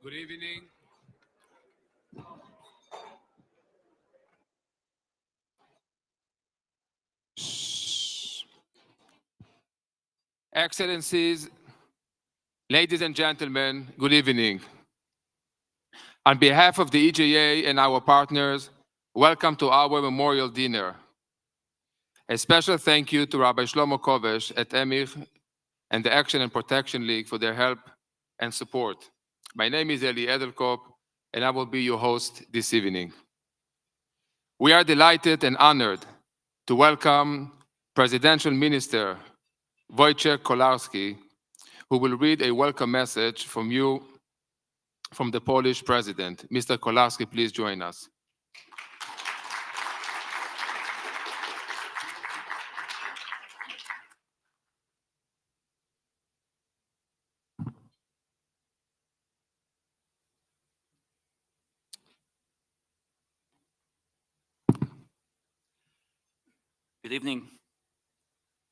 Good evening. Excellencies, ladies and gentlemen, good evening. On behalf of the EJA and our partners, welcome to our memorial dinner. A special thank you to Rabbi Shlomo Kovesh at Emir and the Action and Protection League for their help and support. My name is Eli Edelkop, and I will be your host this evening. We are delighted and honored to welcome Presidential Minister Wojciech Kolarski, who will read a welcome message from the Polish President. Mr. Kolarski, please join us. Good evening.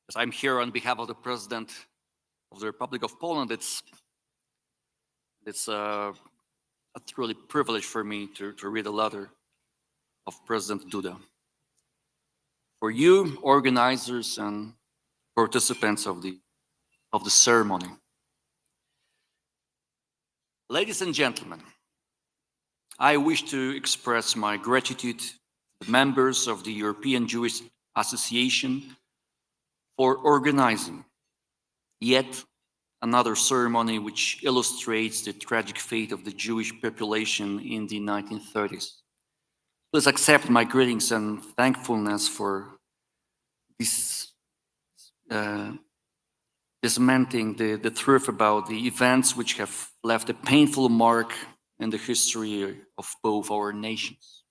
As I'm here on behalf of the President of the Republic of Poland, it's a truly privilege for me to read a letter of President Duda. For you, organizers and participants of the ceremony. Ladies and gentlemen, I wish to express my gratitude to the members of the European Jewish Association for organizing yet another ceremony which illustrates the tragic fate of the Jewish population in the 1930s. Please accept my greetings and thankfulness for this dismantling the truth about the events which have left a painful mark in the history of both our nations.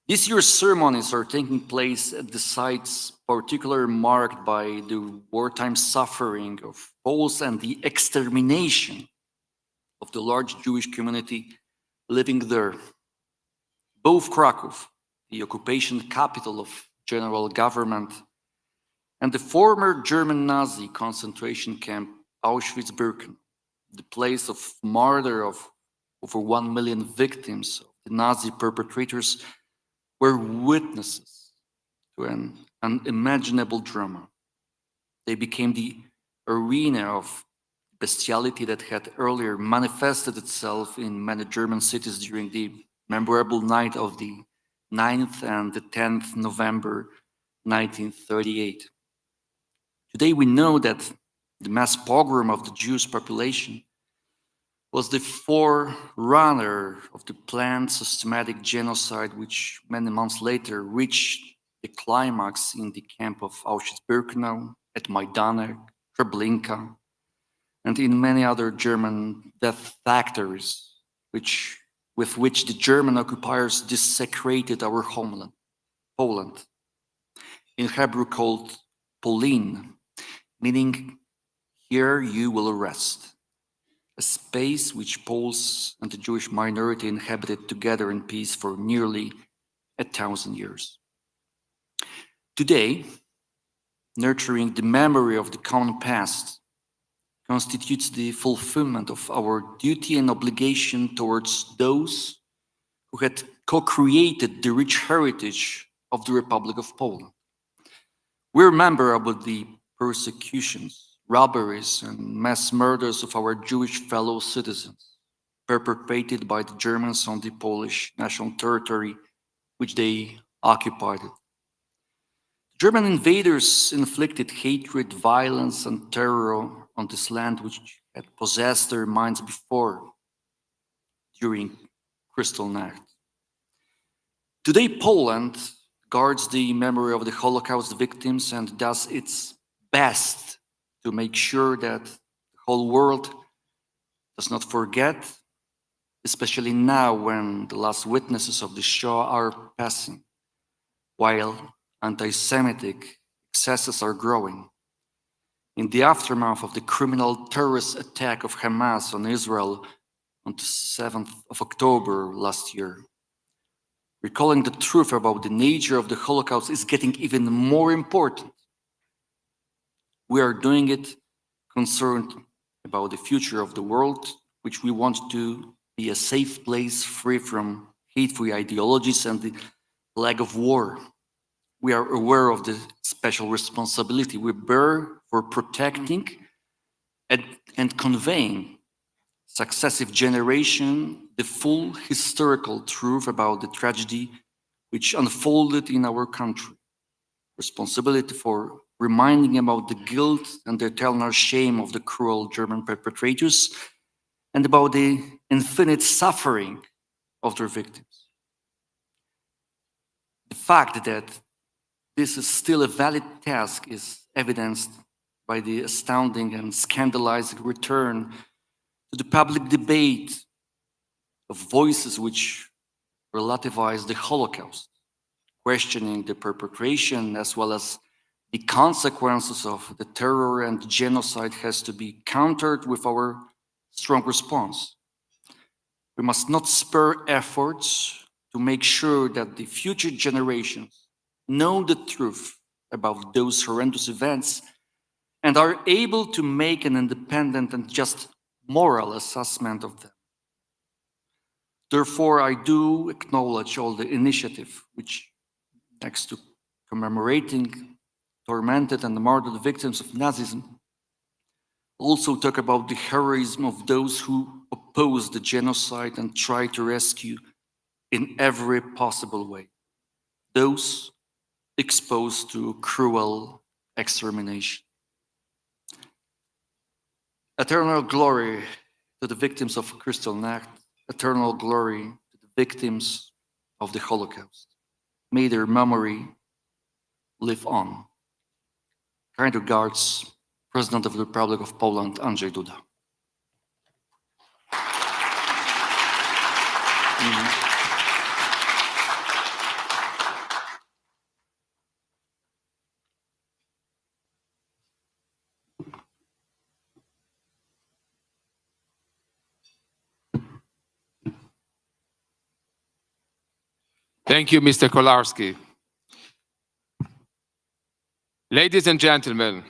This year's ceremonies are taking place at the sites particularly marked by the wartime suffering of Poles and the extermination of the large Jewish community living there. Both Krakow, the occupation capital of general government, and the former German Nazi concentration camp Auschwitz-Birkenau, the place of murder of over 1 million victims of the Nazi perpetrators, were witnesses to an unimaginable drama. They became the arena of bestiality that had earlier manifested itself in many German cities during the memorable night of the 9th and the 10th November 1938. Today we know that the mass pogrom of the Jewish population was the forerunner of the planned systematic genocide which many months later reached the climax in the camp of Auschwitz-Birkenau, at Majdanek, Treblinka, and in many other German death factories, with which the German occupiers desecrated our homeland, Poland, in Hebrew called Polin, meaning here you will rest, a space which Poles and the Jewish minority inhabited together in peace for nearly 1,000 years. Today, nurturing the memory of the common past constitutes the fulfillment of our duty and obligation towards those who had co-created the rich heritage of the Republic of Poland. We remember about the persecutions, robberies, and mass murders of our Jewish fellow citizens, perpetrated by the Germans on the Polish national territory, which they occupied. German invaders inflicted hatred, violence, and terror on this land which had possessed their minds before, during Kristallnacht. Today, Poland guards the memory of the Holocaust victims and does its best to make sure that the whole world does not forget, especially now when the last witnesses of the Shoah are passing, while anti-Semitic excesses are growing. In the aftermath of the criminal terrorist attack of Hamas on Israel on the 7th of October last year, recalling the truth about the nature of the Holocaust is getting even more important. We are doing it concerned about the future of the world, which we want to be a safe place free from hateful ideologies and the lack of war. We are aware of the special responsibility we bear for protecting and conveying successive generations the full historical truth about the tragedy which unfolded in our country. Responsibility for reminding about the guilt and the eternal shame of the cruel German perpetrators and about the infinite suffering of their victims. The fact that this is still a valid task is evidenced by the astounding and scandalizing return to the public debate of voices which relativize the Holocaust, questioning the perpetration as well as the consequences of the terror and genocide has to be countered with our strong response. We must not spare efforts to make sure that the future generations know the truth about those horrendous events and are able to make an independent and just moral assessment of them. Therefore, I do acknowledge all the initiative which, next to commemorating tormented and martyred victims of Nazism, also talk about the heroism of those who oppose the genocide and try to rescue in every possible way those exposed to cruel extermination. Eternal glory to the victims of Kristallnacht, eternal glory to the victims of the Holocaust. May their memory live on. Kind regards, President of the Republic of Poland, Andrzej Duda. Thank you, Mr. Kolarski. Ladies and gentlemen,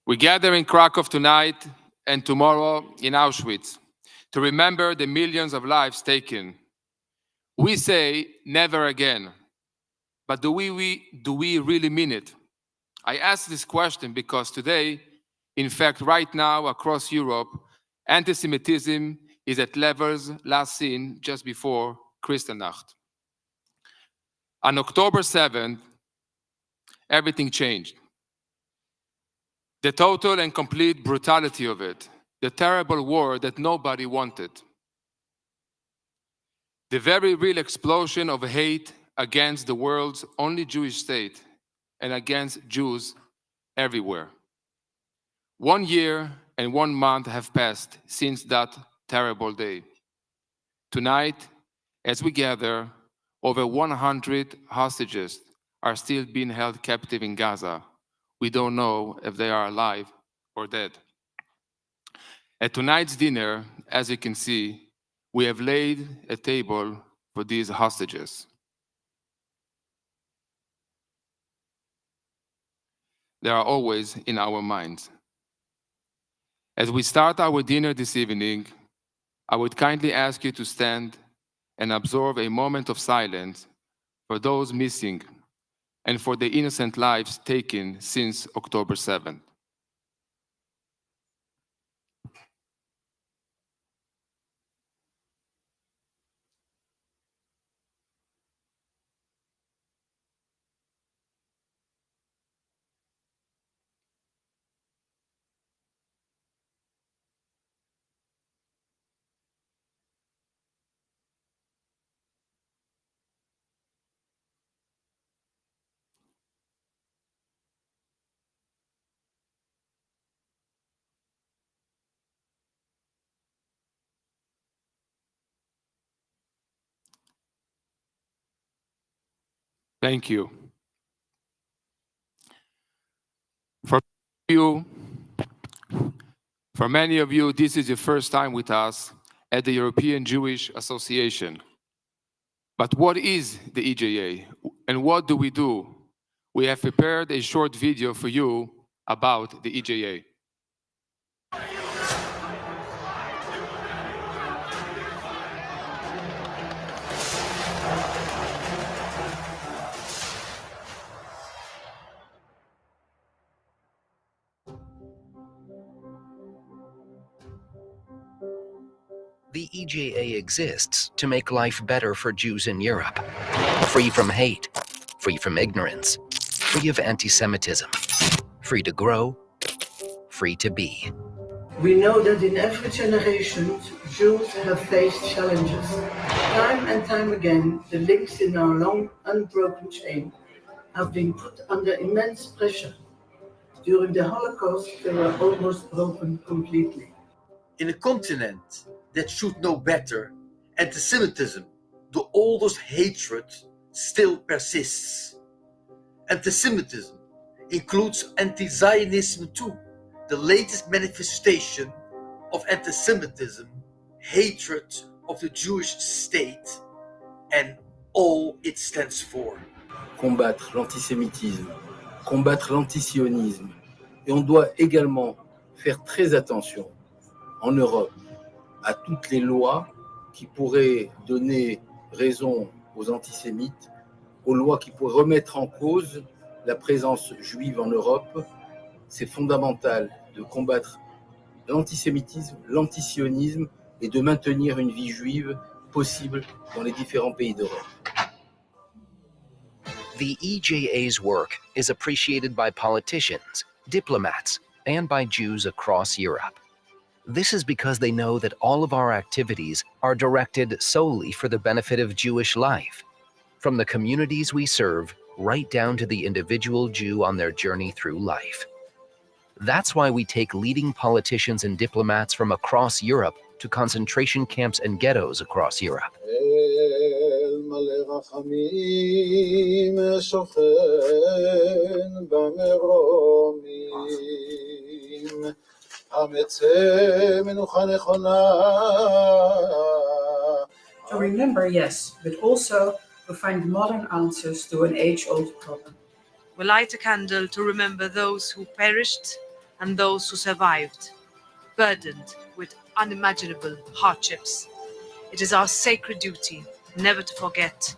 we gather in Krakow tonight and tomorrow in Auschwitz to remember the millions of lives taken. We say never again, but do we really mean it? I ask this question because today, in fact, right now across Europe, anti-Semitism is at levels last seen just before Kristallnacht. On October 7th, everything changed. The total and complete brutality of it, the terrible war that nobody wanted. The very real explosion of hate against the world's only Jewish state and against Jews everywhere. 1 year and 1 month have passed since that terrible day. Tonight, as we gather, over 100 hostages are still being held captive in Gaza. We don't know if they are alive or dead. At tonight's dinner, as you can see, we have laid a table for these hostages. They are always in our minds. As we start our dinner this evening, I would kindly ask you to stand and observe a moment of silence for those missing and for the innocent lives taken since October 7th. Thank you. For many of you, this is your first time with us at the European Jewish Association. But what is the EJA and what do we do? We have prepared a short video for you about the EJA. The EJA exists to make life better for Jews in Europe. Free from hate, free from ignorance, free of anti-Semitism, free to grow, free to be. We know that in every generation, Jews have faced challenges. Time and time again, the links in our long, unbroken chain have been put under immense pressure. During the Holocaust, they were almost broken completely. In a continent that should know better, antisemitism, the oldest hatred, still persists. Antisemitism includes anti-Zionism too, the latest manifestation of antisemitism, hatred of the Jewish state and all it stands for. Combattre l'antisémitisme, combattre l'antisionisme. Et on doit également faire très attention en Europe à toutes les lois qui pourraient donner raison aux antisémites, aux lois qui pourraient remettre en cause la présence juive en Europe. C'est fondamental de combattre l'antisémitisme, l'antisionisme et de maintenir une vie juive possible dans les différents pays d'Europe. The EJA's work is appreciated by politicians, diplomats, and by Jews across Europe. This is because they know that all of our activities are directed solely for the benefit of Jewish life, from the communities we serve right down to the individual Jew on their journey through life. That's why we take leading politicians and diplomats from across Europe to concentration camps and ghettos across Europe. To remember, yes, but also to find modern answers to an age-old problem. We light a candle to remember those who perished and those who survived, burdened with unimaginable hardships. It is our sacred duty never to forget,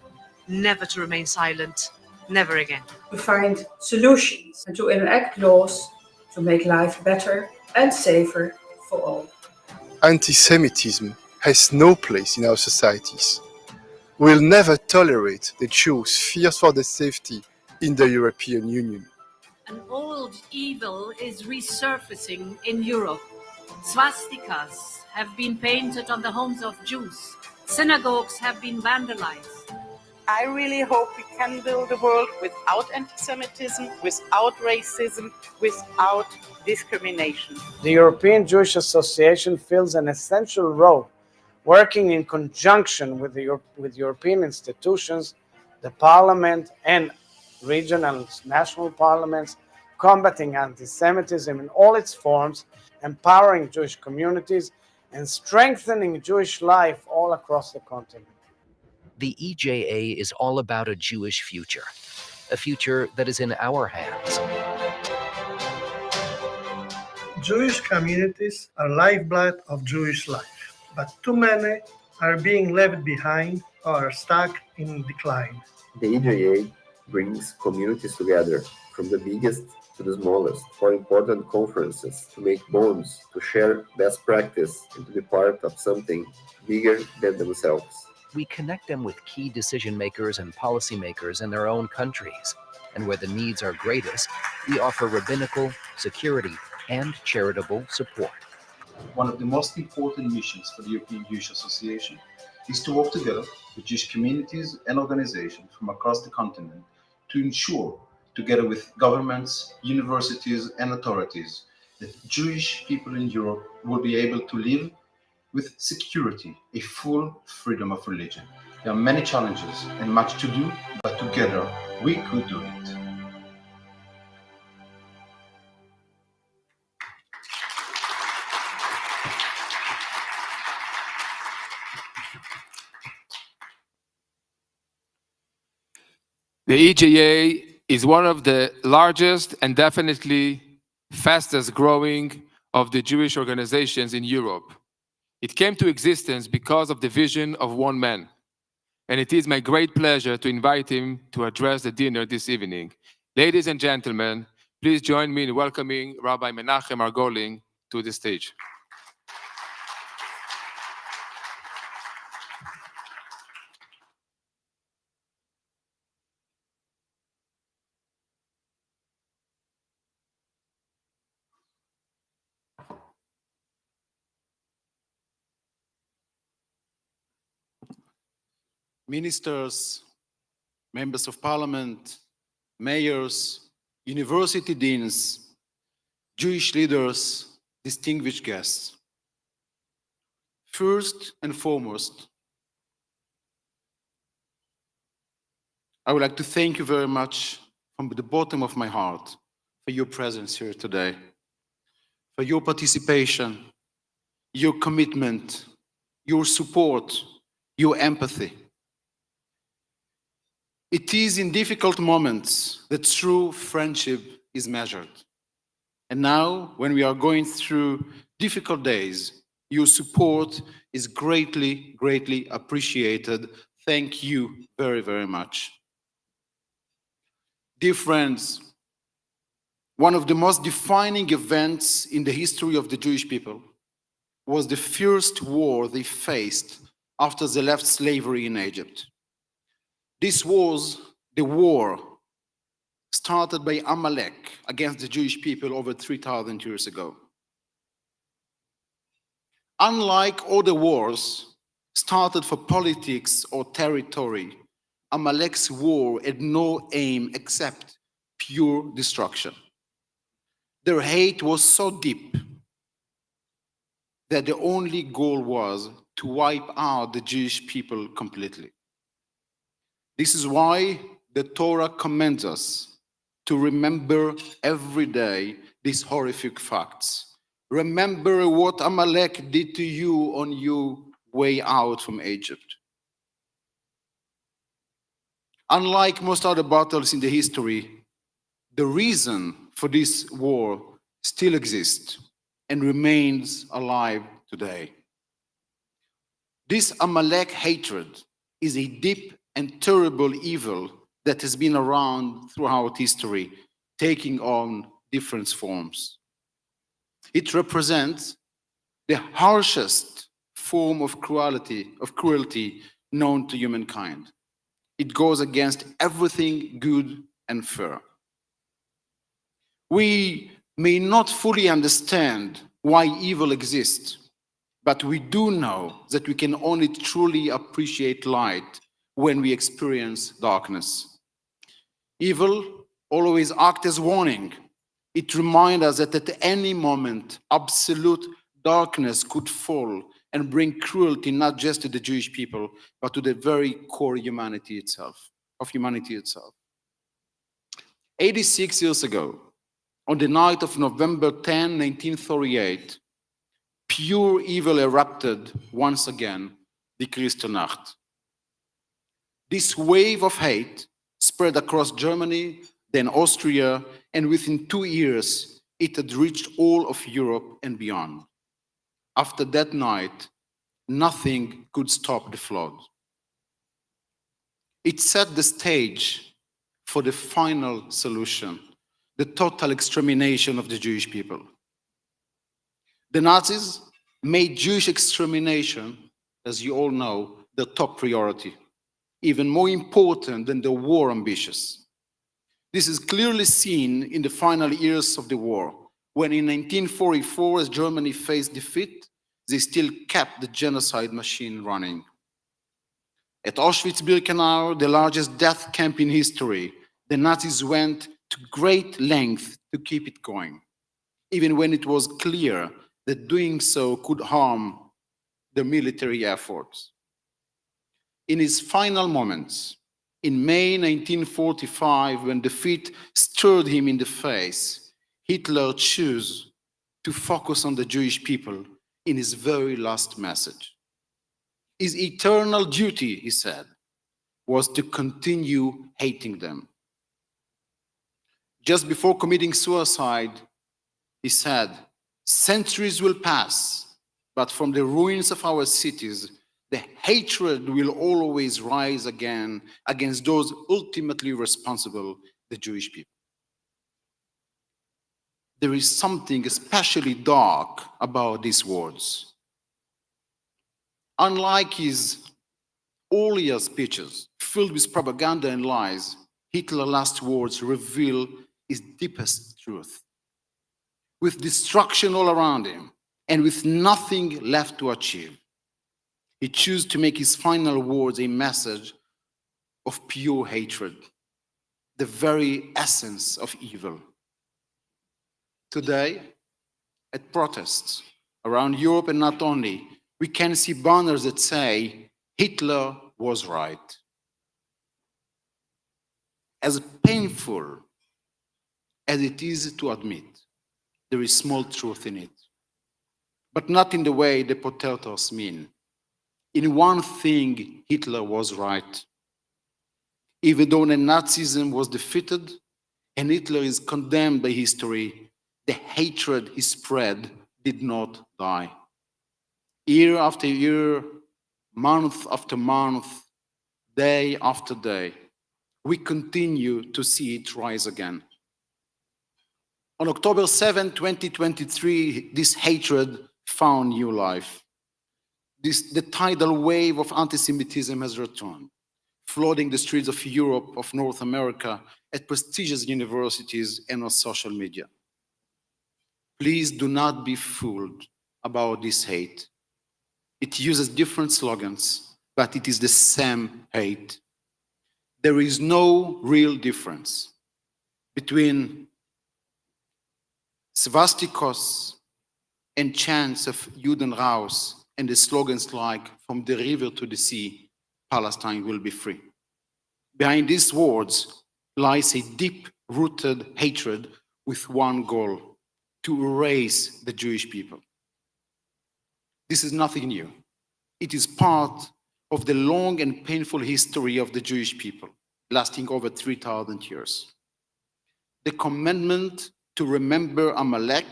never to remain silent, never again. To find solutions and to enact laws to make life better and safer for all. Antisemitism has no place in our societies. We will never tolerate the Jews' fears for their safety in the European Union. An old evil is resurfacing in Europe. Swastikas have been painted on the homes of Jews. Synagogues have been vandalized. I really hope we can build a world without anti-Semitism, without racism, without discrimination. The European Jewish Association fills an essential role, working in conjunction with European institutions, the Parliament and regional and national parliaments, combating anti-Semitism in all its forms, empowering Jewish communities, and strengthening Jewish life all across the continent. The EJA is all about a Jewish future, a future that is in our hands. Jewish communities are lifeblood of Jewish life, but too many are being left behind or are stuck in decline. The EJA brings communities together, from the biggest to the smallest, for important conferences, to make bonds, to share best practice, and to be part of something bigger than themselves. We connect them with key decision makers and policymakers in their own countries. And where the needs are greatest, we offer rabbinical, security, and charitable support. One of the most important missions for the European Jewish Association is to work together with Jewish communities and organizations from across the continent to ensure, together with governments, universities, and authorities, that Jewish people in Europe will be able to live with security, a full freedom of religion. There are many challenges and much to do, but together we could do it. The EJA is one of the largest and definitely fastest growing of the Jewish organizations in Europe. It came to existence because of the vision of one man, and it is my great pleasure to invite him to address the dinner this evening. Ladies and gentlemen, please join me in welcoming Rabbi Menachem Margolin to the stage. Ministers, members of parliament, mayors, university deans, Jewish leaders, distinguished guests. First and foremost, I would like to thank you very much from the bottom of my heart for your presence here today, for your participation, your commitment, your support, your empathy. It is in difficult moments that true friendship is measured. And now, when we are going through difficult days, your support is greatly, greatly appreciated. Thank you very, very much. Dear friends, one of the most defining events in the history of the Jewish people was the first war they faced after they left slavery in Egypt. This was the war started by Amalek against the Jewish people over 3,000 years ago. Unlike other wars started for politics or territory, Amalek's war had no aim except pure destruction. Their hate was so deep that the only goal was to wipe out the Jewish people completely. This is why the Torah commands us to remember every day these horrific facts. Remember what Amalek did to you on your way out from Egypt. Unlike most other battles in the history, the reason for this war still exists and remains alive today. This Amalek hatred is a deep and terrible evil that has been around throughout history, taking on different forms. It represents the harshest form of cruelty known to humankind. It goes against everything good and fair. We may not fully understand why evil exists, but we do know that we can only truly appreciate light when we experience darkness. Evil always acts as warning. It reminds us that at any moment, absolute darkness could fall and bring cruelty not just to the Jewish people, but to the very core of humanity itself. 86 years ago, on the night of November 10, 1938, pure evil erupted once again, the Kristallnacht. This wave of hate spread across Germany, then Austria, and within 2 years, it had reached all of Europe and beyond. After that night, nothing could stop the flood. It set the stage for the final solution, the total extermination of the Jewish people. The Nazis made Jewish extermination, as you all know, the top priority, even more important than the war ambitions. This is clearly seen in the final years of the war, when in 1944, as Germany faced defeat, they still kept the genocide machine running. At Auschwitz-Birkenau, the largest death camp in history, the Nazis went to great lengths to keep it going, even when it was clear that doing so could harm the military efforts. In his final moments, in May 1945, when defeat stared him in the face, Hitler chose to focus on the Jewish people in his very last message. His eternal duty, he said, was to continue hating them. Just before committing suicide, he said, "Centuries will pass, but from the ruins of our cities, the hatred will always rise again against those ultimately responsible, the Jewish people." There is something especially dark about these words. Unlike his earlier speeches, filled with propaganda and lies, Hitler's last words reveal his deepest truth. With destruction all around him and with nothing left to achieve, he chose to make his final words a message of pure hatred, the very essence of evil. Today, at protests around Europe and not only, we can see banners that say, "Hitler was right." As painful as it is to admit, there is small truth in it, but not in the way the protesters mean. In one thing, Hitler was right. Even though Nazism was defeated and Hitler is condemned by history, the hatred he spread did not die. Year after year, month after month, day after day, we continue to see it rise again. On October 7, 2023, this hatred found new life. The tidal wave of anti-Semitism has returned, flooding the streets of Europe, of North America, at prestigious universities and on social media. Please do not be fooled about this hate. It uses different slogans, but it is the same hate. There is no real difference between swastikas and chants of Juden raus and the slogans like, "From the river to the sea, Palestine will be free." Behind these words lies a deep-rooted hatred with one goal: to erase the Jewish people. This is nothing new. It is part of the long and painful history of the Jewish people. lasting over 3,000 years. The commandment to remember Amalek,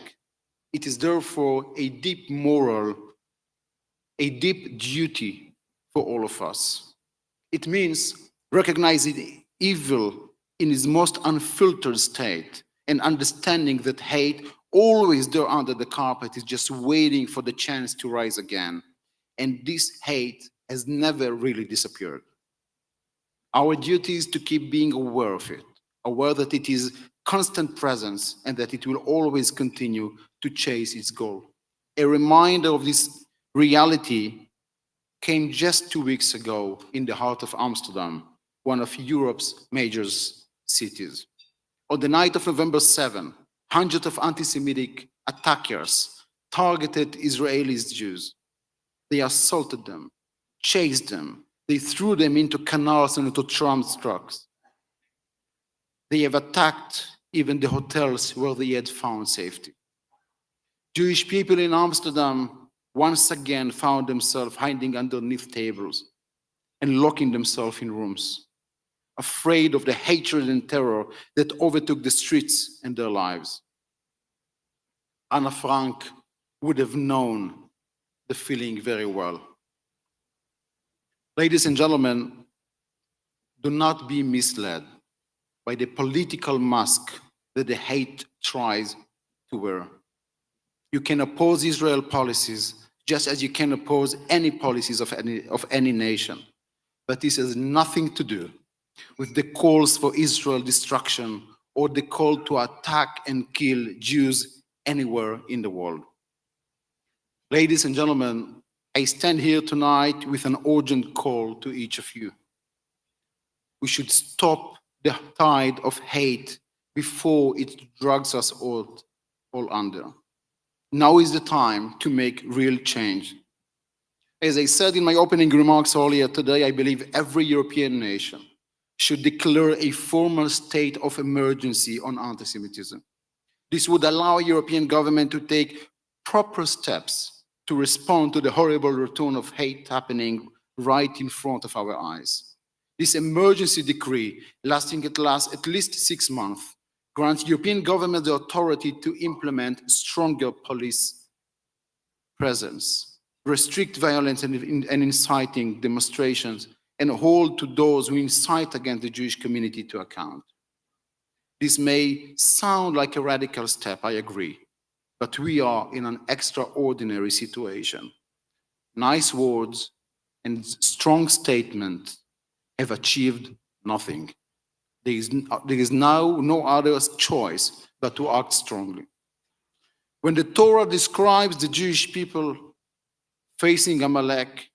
it is therefore a deep moral, a deep duty for all of us. It means recognizing evil in its most unfiltered state and understanding that hate, always there under the carpet, is just waiting for the chance to rise again. And this hate has never really disappeared. Our duty is to keep being aware of it, aware that it is constant presence and that it will always continue to chase its goal. A reminder of this reality came just 2 weeks ago in the heart of Amsterdam, one of Europe's major cities. On the night of November 7, hundreds of anti-Semitic attackers targeted Israeli Jews. They assaulted them, chased them, they threw them into canals and into tram trucks. They have attacked even the hotels where they had found safety. Jewish people in Amsterdam once again found themselves hiding underneath tables and locking themselves in rooms, afraid of the hatred and terror that overtook the streets and their lives. Anna Frank would have known the feeling very well. Ladies and gentlemen, do not be misled by the political mask that the hate tries to wear. You can oppose Israel policies just as you can oppose any policies of any nation. But this has nothing to do with the calls for Israel destruction or the call to attack and kill Jews anywhere in the world. Ladies and gentlemen, I stand here tonight with an urgent call to each of you. We should stop the tide of hate before it drags us all under. Now is the time to make real change. As I said in my opening remarks earlier today, I believe every European nation should declare a formal state of emergency on anti-Semitism. This would allow European government to take proper steps to respond to the horrible return of hate happening right in front of our eyes. This emergency decree, lasting at least 6 months, grants European government the authority to implement stronger police presence, restrict violence and inciting demonstrations, and hold to those who incite against the Jewish community to account. This may sound like a radical step, I agree, but we are in an extraordinary situation. Nice words and strong statements have achieved nothing. There is now no other choice but to act strongly. When the Torah describes the Jewish people facing Amalek,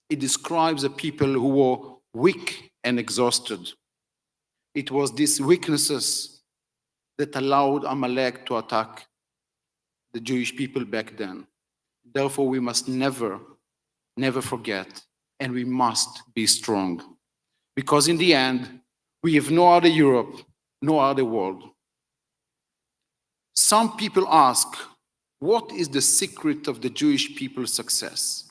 it describes a people who were weak and exhausted. It was these weaknesses that allowed Amalek to attack the Jewish people back then. Therefore, we must never forget, and we must be strong. Because in the end, we have no other Europe, no other world. Some people ask, what is the secret of the Jewish people's success?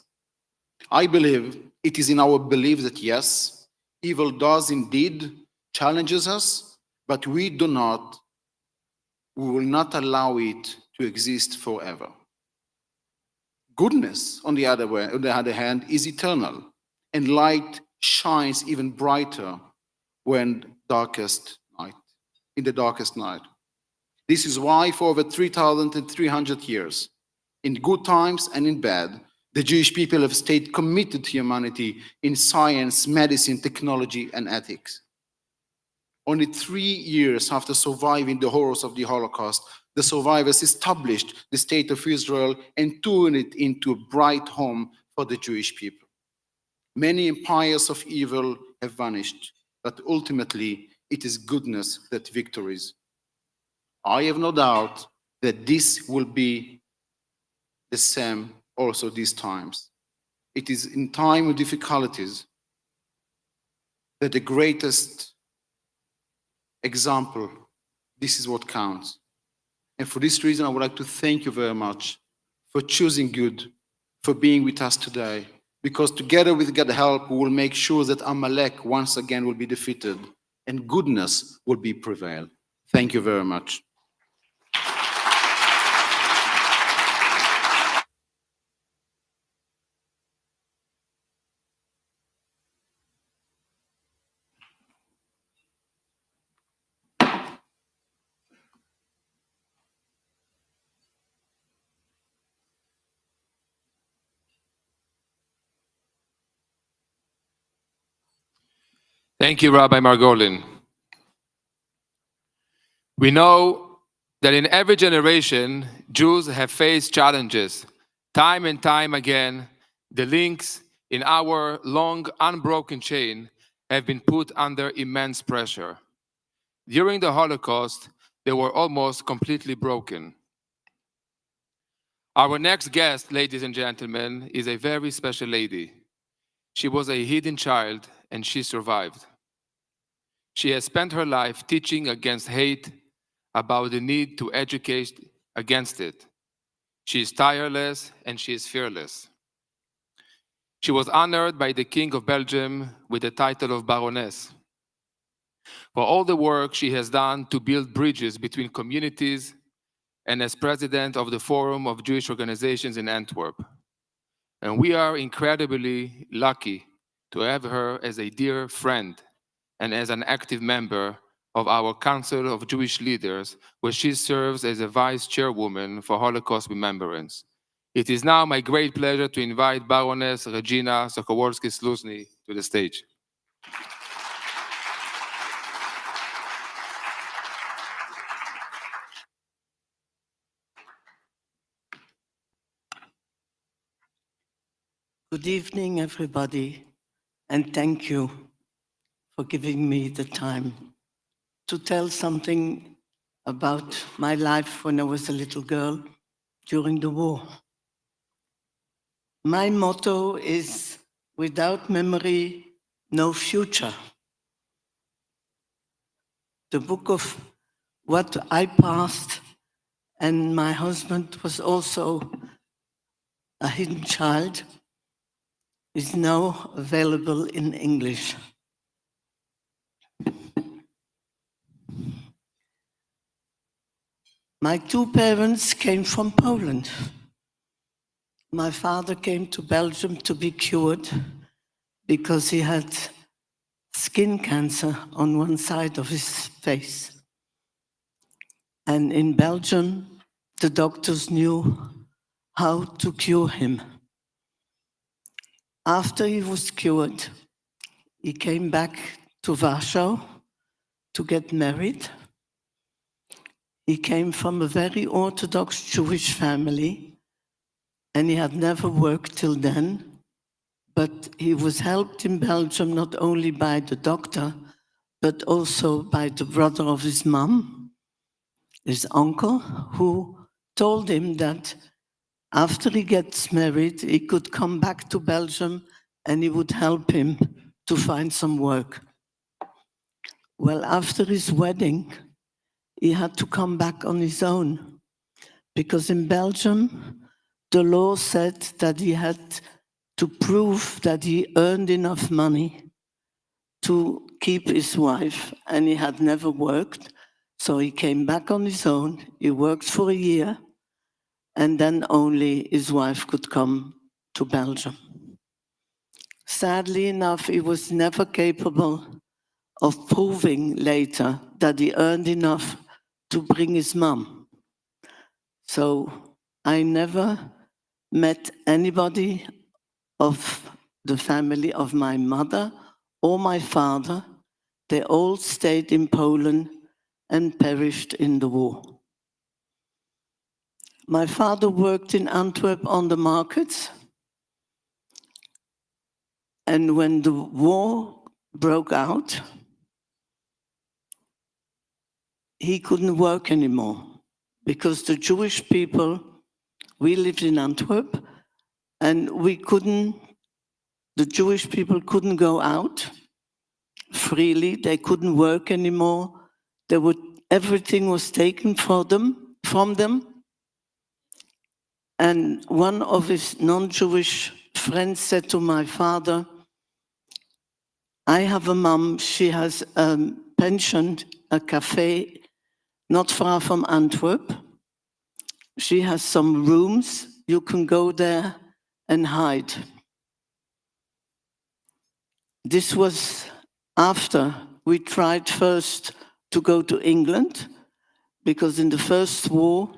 I believe it is in our belief that yes, evil does indeed challenges us, but we will not allow it to exist forever. Goodness, on the other hand, is eternal, and light shines even brighter in the darkest night. This is why for over 3,300 years, in good times and in bad, the Jewish people have stayed committed to humanity in science, medicine, technology, and ethics. Only 3 years after surviving the horrors of the Holocaust, the survivors established the State of Israel and turned it into a bright home for the Jewish people. Many empires of evil have vanished, but ultimately it is goodness that victories. I have no doubt that this will be the same also these times. It is in time of difficulties that the greatest example, this is what counts. And for this reason, I would like to thank you very much for choosing good, for being with us today, because together with God's help, we will make sure that Amalek once again will be defeated and goodness will be prevail. Thank you very much. Thank you, Rabbi Margolin. We know that in every generation, Jews have faced challenges. Time and time again, the links in our long, unbroken chain have been put under immense pressure. During the Holocaust, they were almost completely broken. Our next guest, ladies and gentlemen, is a very special lady. She was a hidden child, and she survived. She has spent her life teaching against hate, about the need to educate against it. She is tireless and she is fearless. She was honored by the King of Belgium with the title of Baroness for all the work she has done to build bridges between communities and as president of the Forum of Jewish Organizations in Antwerp. And we are incredibly lucky to have her as a dear friend and as an active member of our Council of Jewish Leaders, where she serves as a vice chairwoman for Holocaust Remembrance. It is now my great pleasure to invite Baroness Regina Sokołowski-Sluzny to the stage. Good evening, everybody, and thank you for giving me the time to tell something about my life when I was a little girl during the war. My motto is, without memory, no future. The book of what I passed, and my husband was also a hidden child, is now available in English. My two parents came from Poland. My father came to Belgium to be cured because he had skin cancer on one side of his face. And in Belgium, the doctors knew how to cure him. After he was cured, he came back to Warsaw to get married. He came from a very Orthodox Jewish family, and he had never worked till then, but he was helped in Belgium not only by the doctor, but also by the brother of his mom, his uncle, who told him that after he gets married, he could come back to Belgium and he would help him to find some work. Well, after his wedding, he had to come back on his own because in Belgium, the law said that he had to prove that he earned enough money to keep his wife, and he had never worked. So he came back on his own. He worked for a year, and then only his wife could come to Belgium. Sadly enough, he was never capable of proving later that he earned enough to bring his mom. So I never met anybody of the family of my mother or my father. They all stayed in Poland and perished in the war. My father worked in Antwerp on the markets. And when the war broke out, he couldn't work anymore because the Jewish people, we lived in Antwerp, and the Jewish people couldn't go out freely. They couldn't work anymore. Everything was taken from them. And one of his non-Jewish friends said to my father, I have a mom, she has pensioned a cafe not far from Antwerp. She has some rooms. You can go there and hide. This was after we tried first to go to England, because in the First War,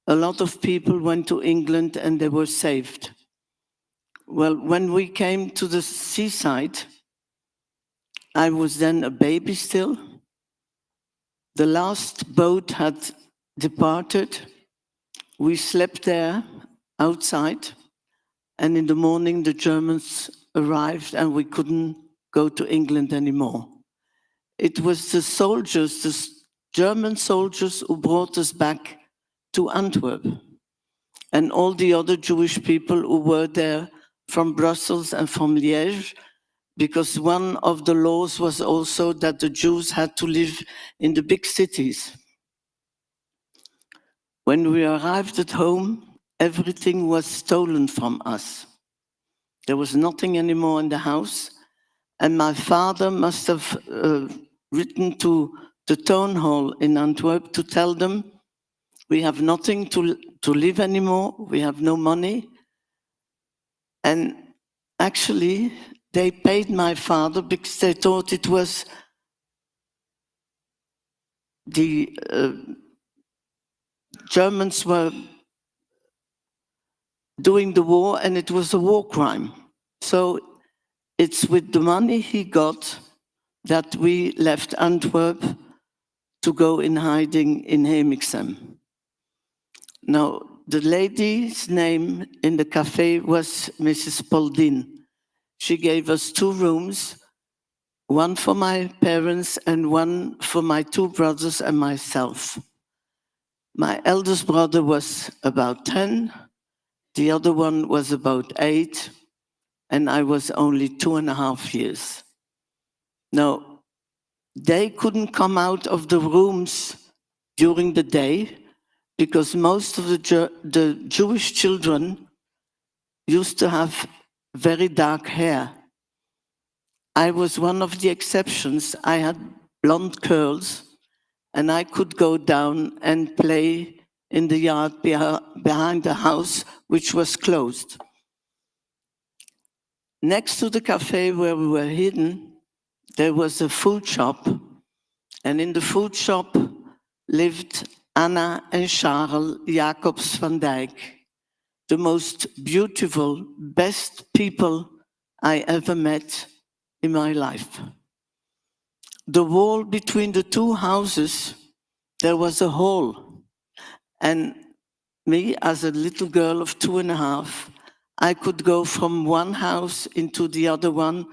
a lot of people went to England and they were saved. Well, when we came to the seaside, I was then a baby still. The last boat had departed. We slept there outside, and in the morning the Germans arrived and we couldn't go to England anymore. It was the soldiers, the German soldiers, who brought us back to Antwerp, and all the other Jewish people who were there from Brussels and from Liège, because one of the laws was also that the Jews had to live in the big cities. When we arrived at home, everything was stolen from us. There was nothing anymore in the house, and my father must have written to the town hall in Antwerp to tell them, we have nothing to live anymore, we have no money. And actually, they paid my father because they thought it was the Germans were doing the war and it was a war crime. So it's with the money he got that we left Antwerp to go in hiding in Hemixem. Now, the lady's name in the cafe was Mrs. Pauldin. She gave us 2 rooms, one for my parents and one for my 2 brothers and myself. My eldest brother was about 10, the other one was about 8, and I was only 2.5 years. Now, they couldn't come out of the rooms during the day because most of the Jewish children used to have very dark hair. I was one of the exceptions. I had blonde curls, and I could go down and play in the yard behind the house, which was closed. Next to the cafe where we were hidden, there was a food shop, and in the food shop lived Anna and Charles Jacobs van Dijk, the most beautiful, best people I ever met in my life. The wall between the 2 houses, there was a hole. And me, as a little girl of 2.5, I could go from one house into the other one,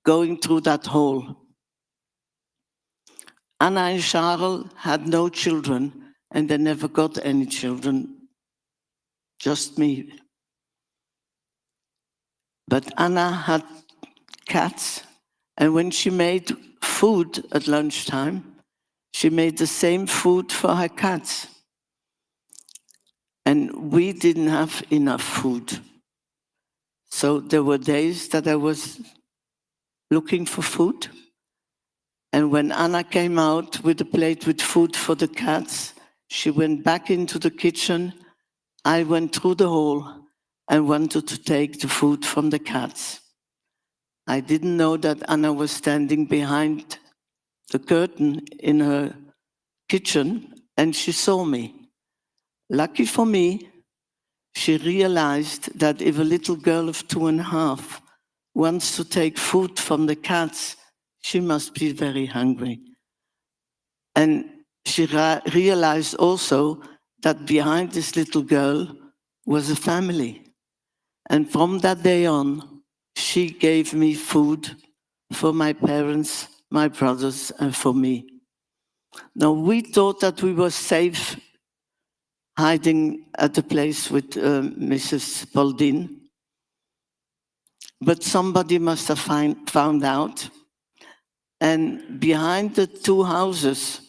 going through that hole. Anna and Charles had no children, and they never got any children, just me. But Anna had cats, and when she made food at lunchtime, she made the same food for her cats. And we didn't have enough food. So there were days that I was looking for food. And when Anna came out with a plate with food for the cats, she went back into the kitchen. I went through the hole and wanted to take the food from the cats. I didn't know that Anna was standing behind the curtain in her kitchen, and she saw me. Lucky for me, she realized that if a little girl of 2.5 wants to take food from the cats, she must be very hungry. And she realized also that behind this little girl was a family. And from that day on, she gave me food for my parents, my brothers, and for me. Now, we thought that we were safe hiding at the place with Mrs. Pauldin, but somebody must have found out. And behind the 2 houses,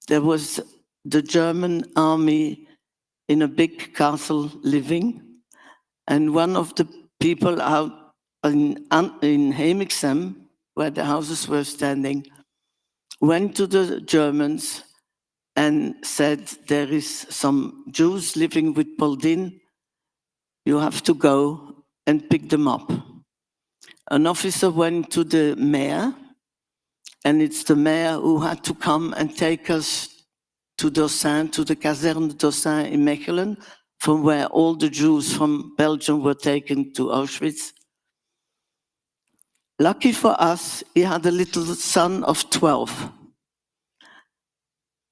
there was the German army in a big castle living. And one of the people out in Hemixem, where the houses were standing, went to the Germans and said, there is some Jews living with Poldin, you have to go and pick them up. An officer went to the mayor, and it's the mayor who had to come and take us to Dossin, to the Caserne Dossin in Mechelen, from where all the Jews from Belgium were taken to Auschwitz. Lucky for us, he had a little son of 12.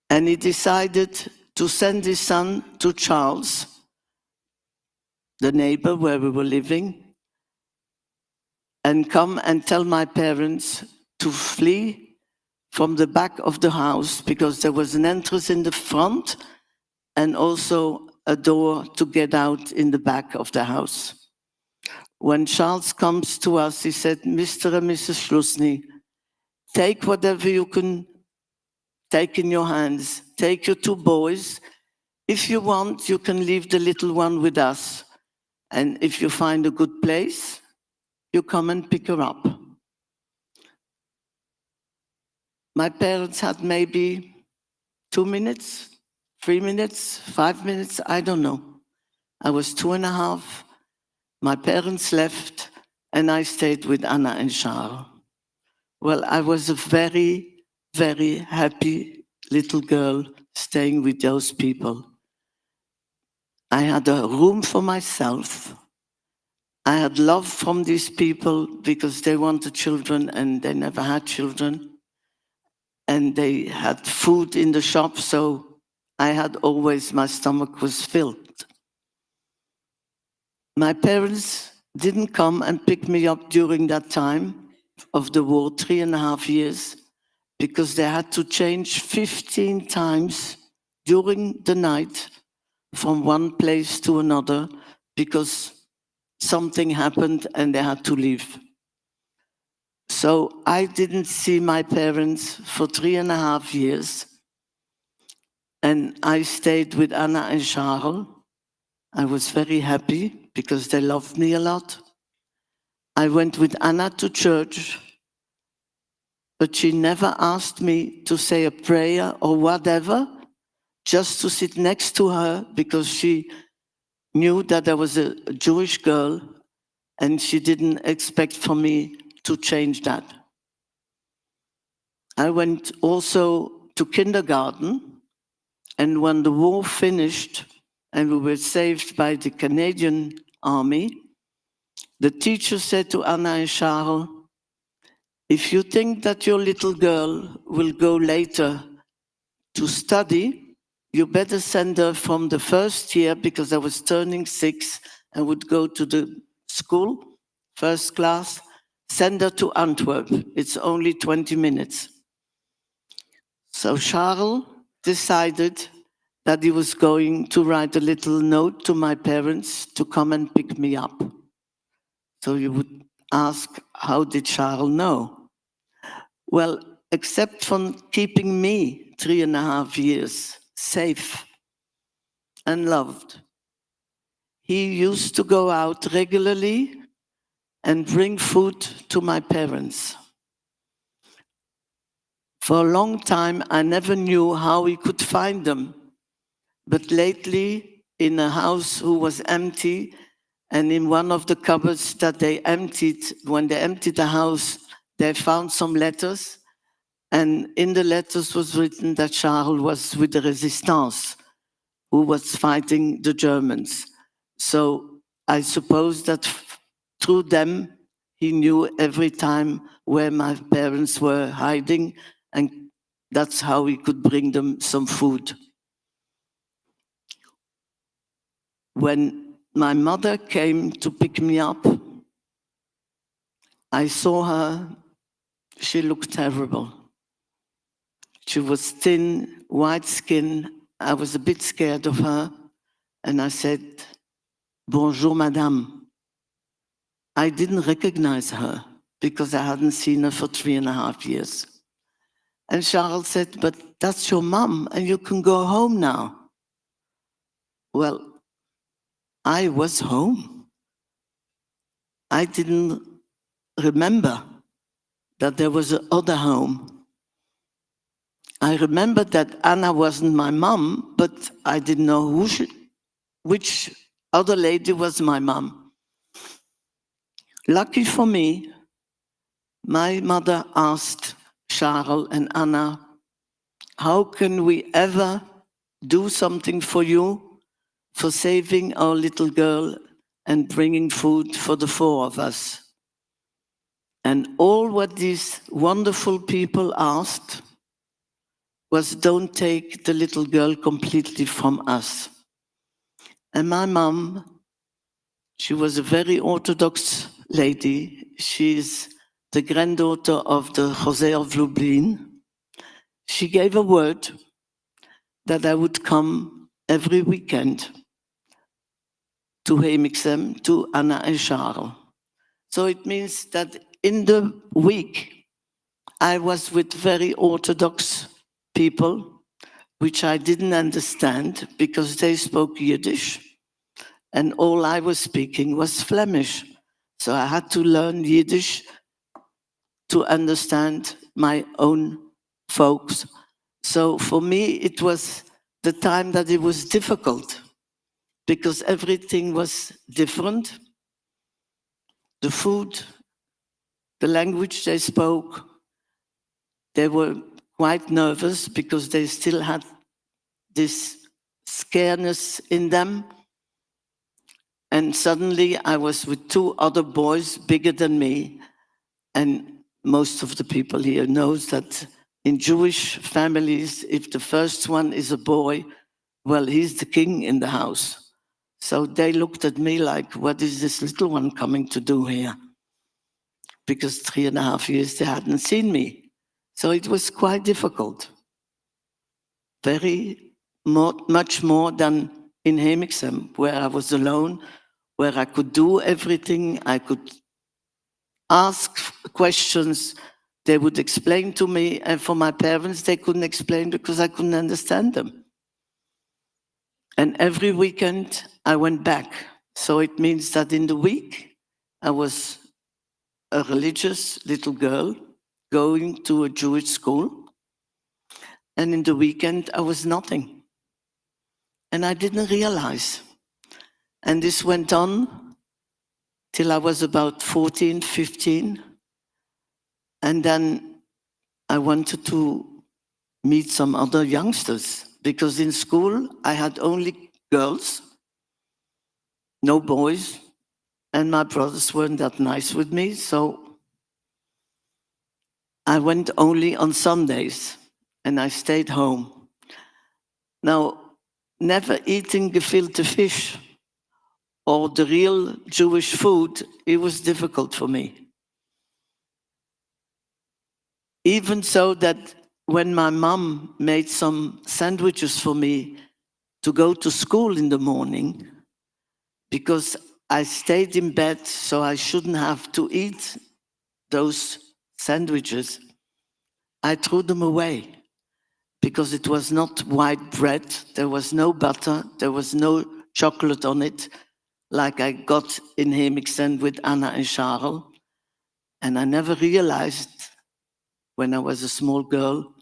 And he decided to send his son to Charles, the neighbor where we were living, and come and tell my parents to flee from the back of the house because there was an entrance in the front and also a door to get out in the back of the house. When Charles comes to us, he said, Mr. and Mrs. Schlusny, take whatever you can take in your hands. Take your 2 boys. If you want, you can leave the little one with us. And if you find a good place, you come and pick her up. My parents had maybe 2 minutes, 3 minutes, 5 minutes, I don't know. I was 2.5. My parents left, and I stayed with Anna and Charles. Well, I was a very, very happy little girl staying with those people. I had a room for myself. I had love from these people because they wanted children and they never had children. And they had food in the shop, so I had always, my stomach was filled. My parents didn't come and pick me up during that time of the war, 3.5 years, because they had to change 15 times during the night from one place to another because something happened and they had to leave. So I didn't see my parents for 3.5 years. And I stayed with Anna and Charles. I was very happy because they loved me a lot. I went with Anna to church, but she never asked me to say a prayer or whatever, just to sit next to her because she knew that I was a Jewish girl and she didn't expect for me to change that. I went also to kindergarten, and when the war finished and we were saved by the Canadian army, the teacher said to Anna and Charles, if you think that your little girl will go later to study, you better send her from the first year, because I was turning 6 and would go to the school, first class, send her to Antwerp. It's only 20 minutes. So Charles decided that he was going to write a little note to my parents to come and pick me up. So you would ask, how did Charles know? Well, except from keeping me 3.5 years safe and loved, he used to go out regularly and bring food to my parents. For a long time, I never knew how he could find them. But lately, in a house who was empty, and in one of the cupboards that they emptied, when they emptied the house, they found some letters. And in the letters was written that Charles was with the Resistance, who was fighting the Germans. So I suppose that through them, he knew every time where my parents were hiding, and that's how he could bring them some food. When my mother came to pick me up, I saw her. She looked terrible. She was thin, white skin. I was a bit scared of her. And I said, bonjour, madame. I didn't recognize her because I hadn't seen her for 3.5 years. And Charles said, but that's your mom and you can go home now. Well, I was home. I didn't remember that there was another home. I remember that Anna wasn't my mom, but I didn't know which other lady was my mom. Lucky for me, my mother asked Charles and Anna, how can we ever do something for you for saving our little girl and bringing food for the 4 of us? And all what these wonderful people asked was, don't take the little girl completely from us. And my mom, she was a very Orthodox lady. She's the granddaughter of the Jose of Lublin. She gave a word that I would come every weekend to Hemixem, to Anna and Charles. So it means that in the week, I was with very Orthodox people, which I didn't understand because they spoke Yiddish. And all I was speaking was Flemish. So I had to learn Yiddish to understand my own folks. So for me, it was the time that it was difficult because everything was different. The food, the language they spoke, they were quite nervous because they still had this scareness in them. And suddenly I was with 2 other boys bigger than me. And most of the people here knows that in Jewish families, if the first one is a boy, well, he's the king in the house. So they looked at me like, what is this little one coming to do here? Because 3.5 years they hadn't seen me. So it was quite difficult. Much more than in Hemixem, where I was alone, where I could do everything, I could ask questions, they would explain to me, and for my parents, they couldn't explain because I couldn't understand them. And every weekend, I went back. So it means that in the week, I was a religious little girl going to a Jewish school, and in the weekend, I was nothing. And I didn't realize. And this went on till I was about 14, 15. And then I wanted to meet some other youngsters because in school I had only girls, no boys, and my brothers weren't that nice with me. So I went only on Sundays and I stayed home. Now, never eating gefilte fish or the real Jewish food, it was difficult for me. Even so that when my mom made some sandwiches for me to go to school in the morning, because I stayed in bed so I shouldn't have to eat those sandwiches, I threw them away because it was not white bread, there was no butter, there was no chocolate on it, like I got in Hemixen with Anna and Charles. And I never realized when I was a small girl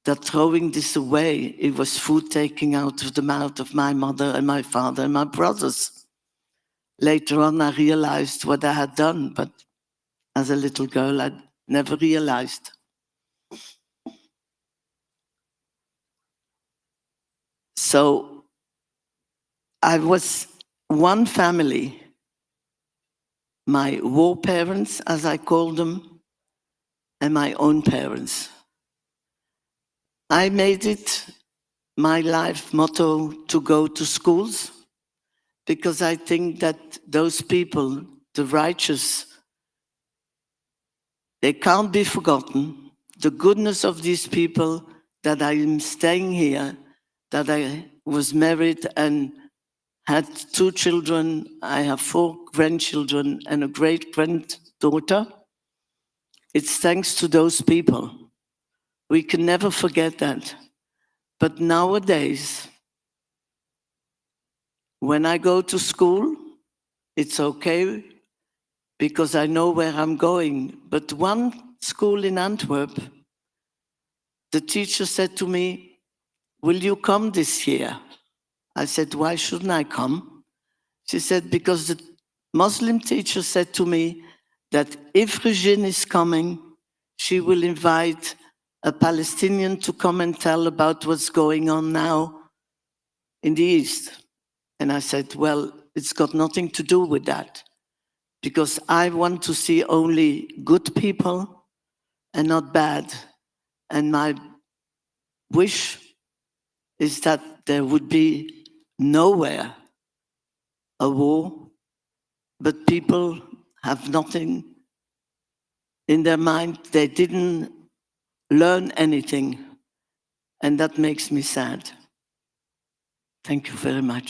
that throwing this away, it was food taking out of the mouth of my mother and my father and my brothers. Later on, I realized what I had done, but as a little girl, I never realized. So I was one family, my war parents, as I call them, and my own parents. I made it my life motto to go to schools because I think that those people, the righteous, they can't be forgotten. The goodness of these people, that I am staying here, that I was married and had 2 children. I have 4 grandchildren and a great-granddaughter. It's thanks to those people. We can never forget that. But nowadays, when I go to school, it's okay because I know where I'm going. But one school in Antwerp, the teacher said to me, "Will you come this year?" I said, "Why shouldn't I come?" She said, "Because the Muslim teacher said to me that if Regine is coming, she will invite a Palestinian to come and tell about what's going on now in the East." And I said, "Well, it's got nothing to do with that, because I want to see only good people and not bad. And my wish is that there would be nowhere a war, but people have nothing in their mind. They didn't learn anything, and that makes me sad." Thank you very much.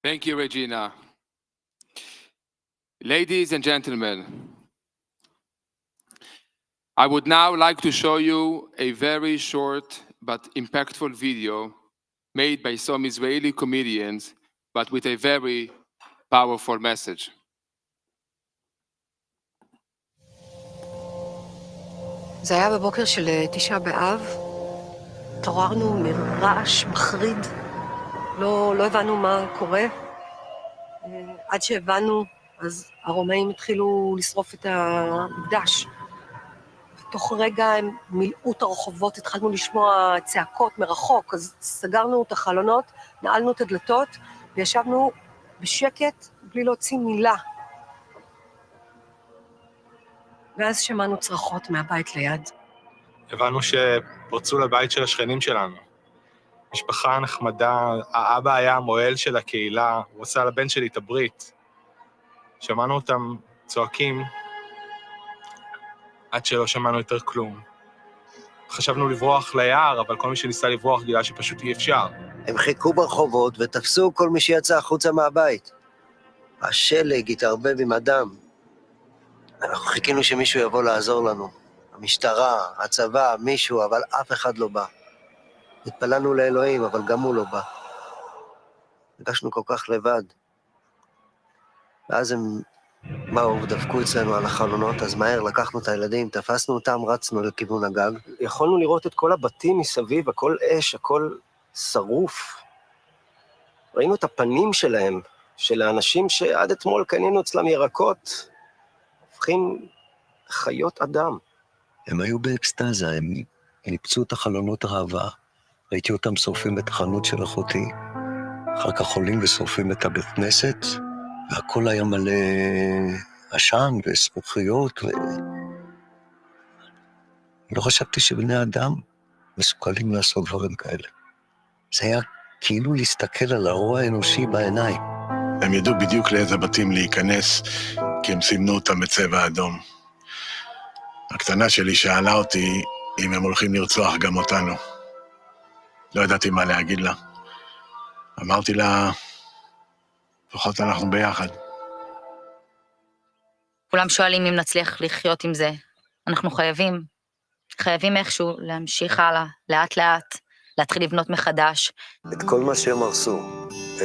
Thank you, Regina. Ladies and gentlemen, I would now like to show you a very short but impactful video made by some Israeli comedians, but with a very powerful message. זה היה בבוקר של 9 באב, התעוררנו מרעש מחריד, לא הבנו מה קורה. עד שהבנו, אז הרומאים התחילו לשרוף את המקדש. תוך רגע הם מילאו את הרחובות, התחלנו לשמוע צעקות מרחוק, אז סגרנו את החלונות, נעלנו את הדלתות, וישבנו בשקט, בלי להוציא מילה. ואז שמענו צרחות מהבית ליד. הבנו שפרצו לבית של השכנים שלנו. משפחה נחמדה, האבא היה המוהל של הקהילה, הוא עשה לבן שלי את הברית. שמענו אותם צועקים, עד שלא שמענו יותר כלום. חשבנו לברוח ליער, אבל כל מי שניסה לברוח גילה שפשוט אי אפשר. הם חיכו ברחובות ותפסו כל מי שיצא החוצה מהבית. השלג התערבב עם הדם. אנחנו חיכינו שמישהו יבוא לעזור לנו. המשטרה, הצבא, מישהו, אבל אף אחד לא בא. התפללנו לאלוהים, אבל גם הוא לא בא. הרגשנו כל כך לבד. ואז הם באו ודפקו אצלנו על החלונות, אז מהר לקחנו את הילדים, תפסנו אותם, רצנו לכיוון הגג. יכולנו לראות את כל הבתים מסביב, הכל אש, הכל שרוף. ראינו את הפנים שלהם, של האנשים שעד אתמול קנינו אצלם ירקות, הופכים חיות אדם. הם היו באקסטזה, הם ניפצו את החלונות הרעבה, ראיתי אותם שורפים את החנות של אחותי, אחר כך עולים ושורפים את הבית כנסת, והכל היה מלא עשן וסמוכיות, לא חשבתי שבני אדם מסוגלים לעשות דברים כאלה. זה היה כאילו להסתכל על הרוע האנושי בעיניים. הם ידעו בדיוק לאיזה בתים להיכנס, כי הם סימנו אותם בצבע אדום. הקטנה שלי שאלה אותי אם הם הולכים לרצוח גם אותנו. לא ידעתי מה להגיד לה. אמרתי לה, לפחות אנחנו ביחד. כולם שואלים אם נצליח לחיות עם זה. אנחנו חייבים איכשהו להמשיך הלאה, לאט לאט, להתחיל לבנות מחדש. את כל מה שהם הרסו,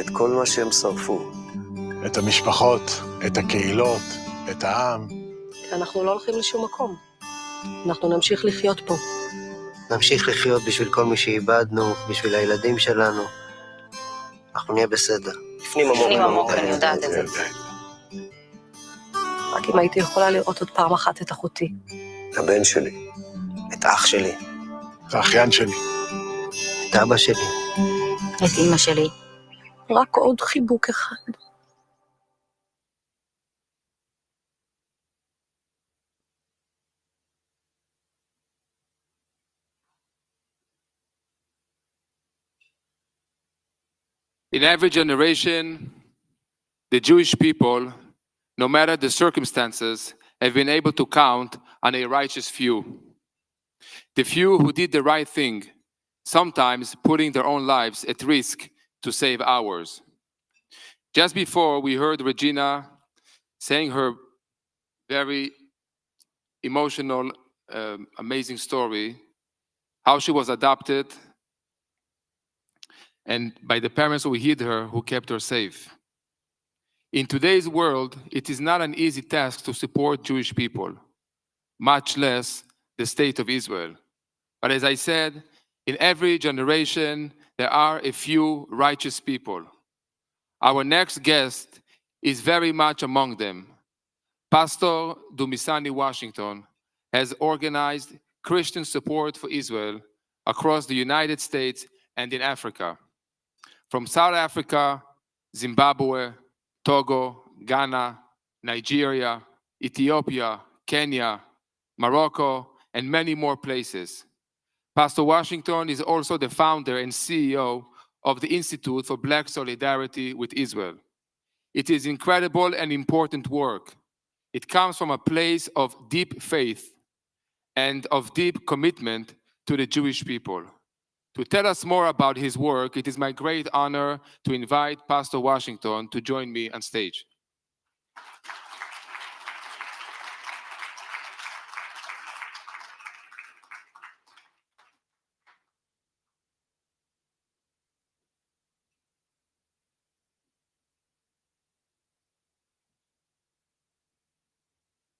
את כל מה שהם שרפו. את המשפחות, את הקהילות, את העם. אנחנו לא הולכים לשום מקום. אנחנו נמשיך לחיות פה. נמשיך לחיות בשביל כל מי שאיבדנו, בשביל הילדים שלנו. אנחנו נהיה בסדר. בפנים עמוק אני יודעת את זה. רק אם הייתי יכולה לראות עוד פעם אחת את אחותי. את הבן שלי. את האח שלי. את האחיין שלי. את אבא שלי. את אמא שלי. רק עוד חיבוק אחד. In every generation, the Jewish people, no matter the circumstances, have been able to count on a righteous few. The few who did the right thing, sometimes putting their own lives at risk to save ours. Just before, we heard Regina saying her very emotional, amazing story, how she was adopted, and by the parents who hid her, who kept her safe. In today's world, it is not an easy task to support Jewish people, much less the state of Israel. But as I said, in every generation, there are a few righteous people. Our next guest is very much among them. Pastor Dumisani Washington has organized Christian support for Israel across the United States and in Africa. From South Africa, Zimbabwe, Togo, Ghana, Nigeria, Ethiopia, Kenya, Morocco, and many more places. Pastor Washington is also the founder and CEO of the Institute for Black Solidarity with Israel. It is incredible and important work. It comes from a place of deep faith and of deep commitment to the Jewish people. To tell us more about his work, it is my great honor to invite Pastor Washington to join me on stage.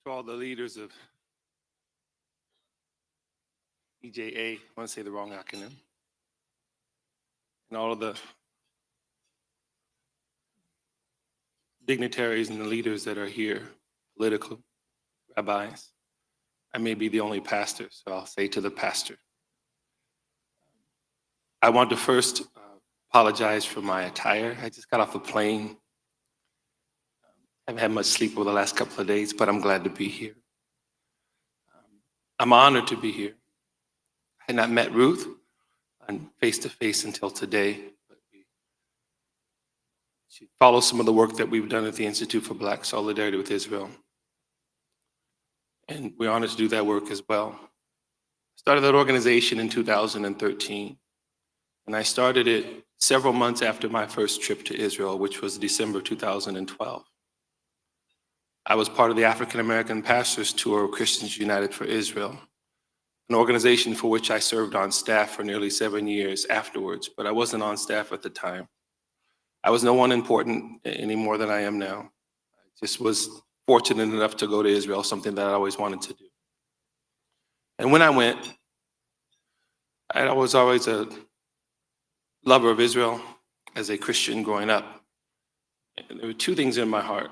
To all the leaders of EJA, I want to say the wrong acronym, and all of the dignitaries and the leaders that are here, political, rabbis. I may be the only pastor, so I'll say to the pastor. I want to first apologize for my attire. I just got off a plane. I haven't had much sleep over the last couple of days, but I'm glad to be here. I'm honored to be here. I had not met Ruth face-to-face until today. But she follows some of the work that we've done at the Institute for Black Solidarity with Israel. And we're honored to do that work as well. I started that organization in 2013. And I started it several months after my first trip to Israel, which was December 2012. I was part of the African American Pastors Tour of Christians United for Israel, an organization for which I served on staff for nearly 7 years afterwards, but I wasn't on staff at the time. I was no one important any more than I am now. I just was fortunate enough to go to Israel, something that I always wanted to do. And when I went, I was always a lover of Israel as a Christian growing up. And there were two things in my heart.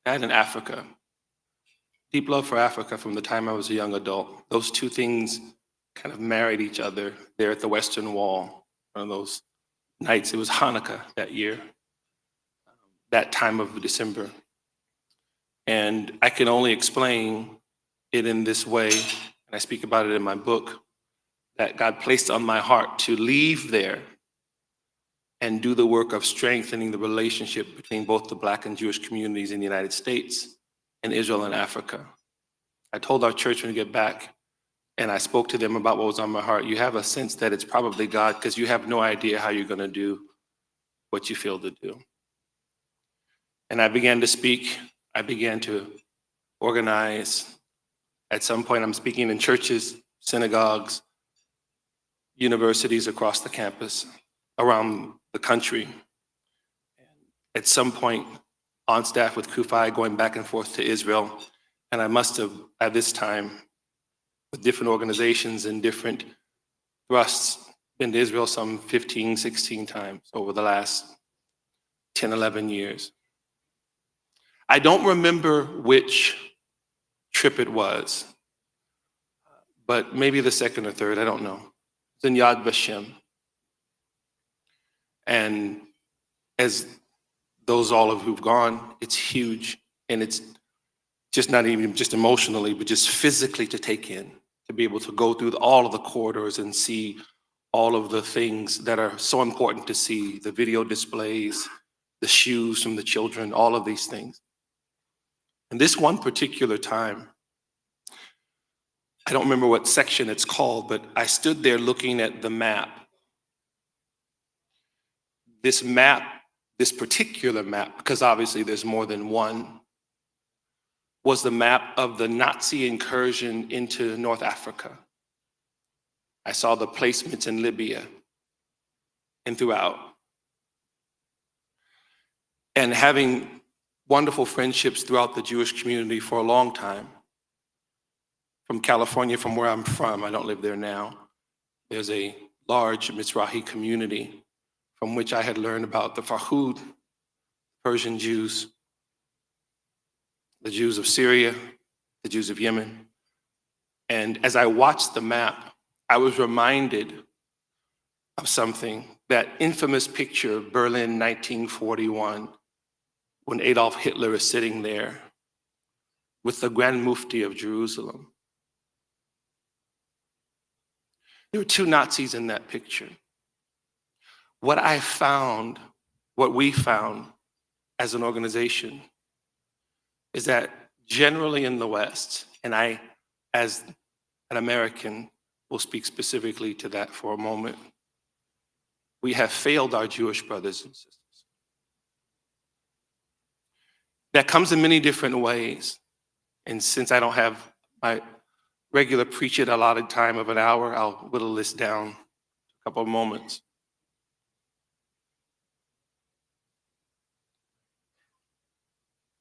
I had in Africa, deep love for Africa from the time I was a young adult. Those two things kind of married each other there at the Western Wall. One of those nights, it was Hanukkah that year, that time of December. And I can only explain it in this way, and I speak about it in my book, that God placed on my heart to leave there and do the work of strengthening the relationship between both the Black and Jewish communities in the United States and Israel and Africa. I told our church when we get back, and I spoke to them about what was on my heart, you have a sense that it's probably God because you have no idea how you're going to do what you feel to do. And I began to speak. I began to organize. At some point, I'm speaking in churches, synagogues, universities across the campus, around the country. At some point, on staff with Kufi, going back and forth to Israel. And I must have, at this time, with different organizations and different thrusts, been to Israel some 15, 16 times over the last 10, 11 years. I don't remember which trip it was, but maybe the second or third, I don't know. It's in Yad Vashem. And as those all of who've gone, it's huge. And it's just not even just emotionally, but just physically to take in, to be able to go through all of the corridors and see all of the things that are so important to see, the video displays, the shoes from the children, all of these things. And this one particular time, I don't remember what section it's called, but I stood there looking at the map. This map, this particular map, because obviously there's more than one, was the map of the Nazi incursion into North Africa. I saw the placements in Libya and throughout. And having wonderful friendships throughout the Jewish community for a long time. From California, from where I'm from, I don't live there now, there's a large Mizrahi community from which I had learned about the Farhud, Persian Jews, the Jews of Syria, the Jews of Yemen. And as I watched the map, I was reminded of something, that infamous picture, Berlin 1941, when Adolf Hitler is sitting there with the Grand Mufti of Jerusalem. There were two Nazis in that picture. What we found as an organization is that generally in the West, and I, as an American, will speak specifically to that for a moment, we have failed our Jewish brothers and sisters. That comes in many different ways. And since I don't have my regular preach it allotted time of an hour, I'll whittle this down a couple of moments.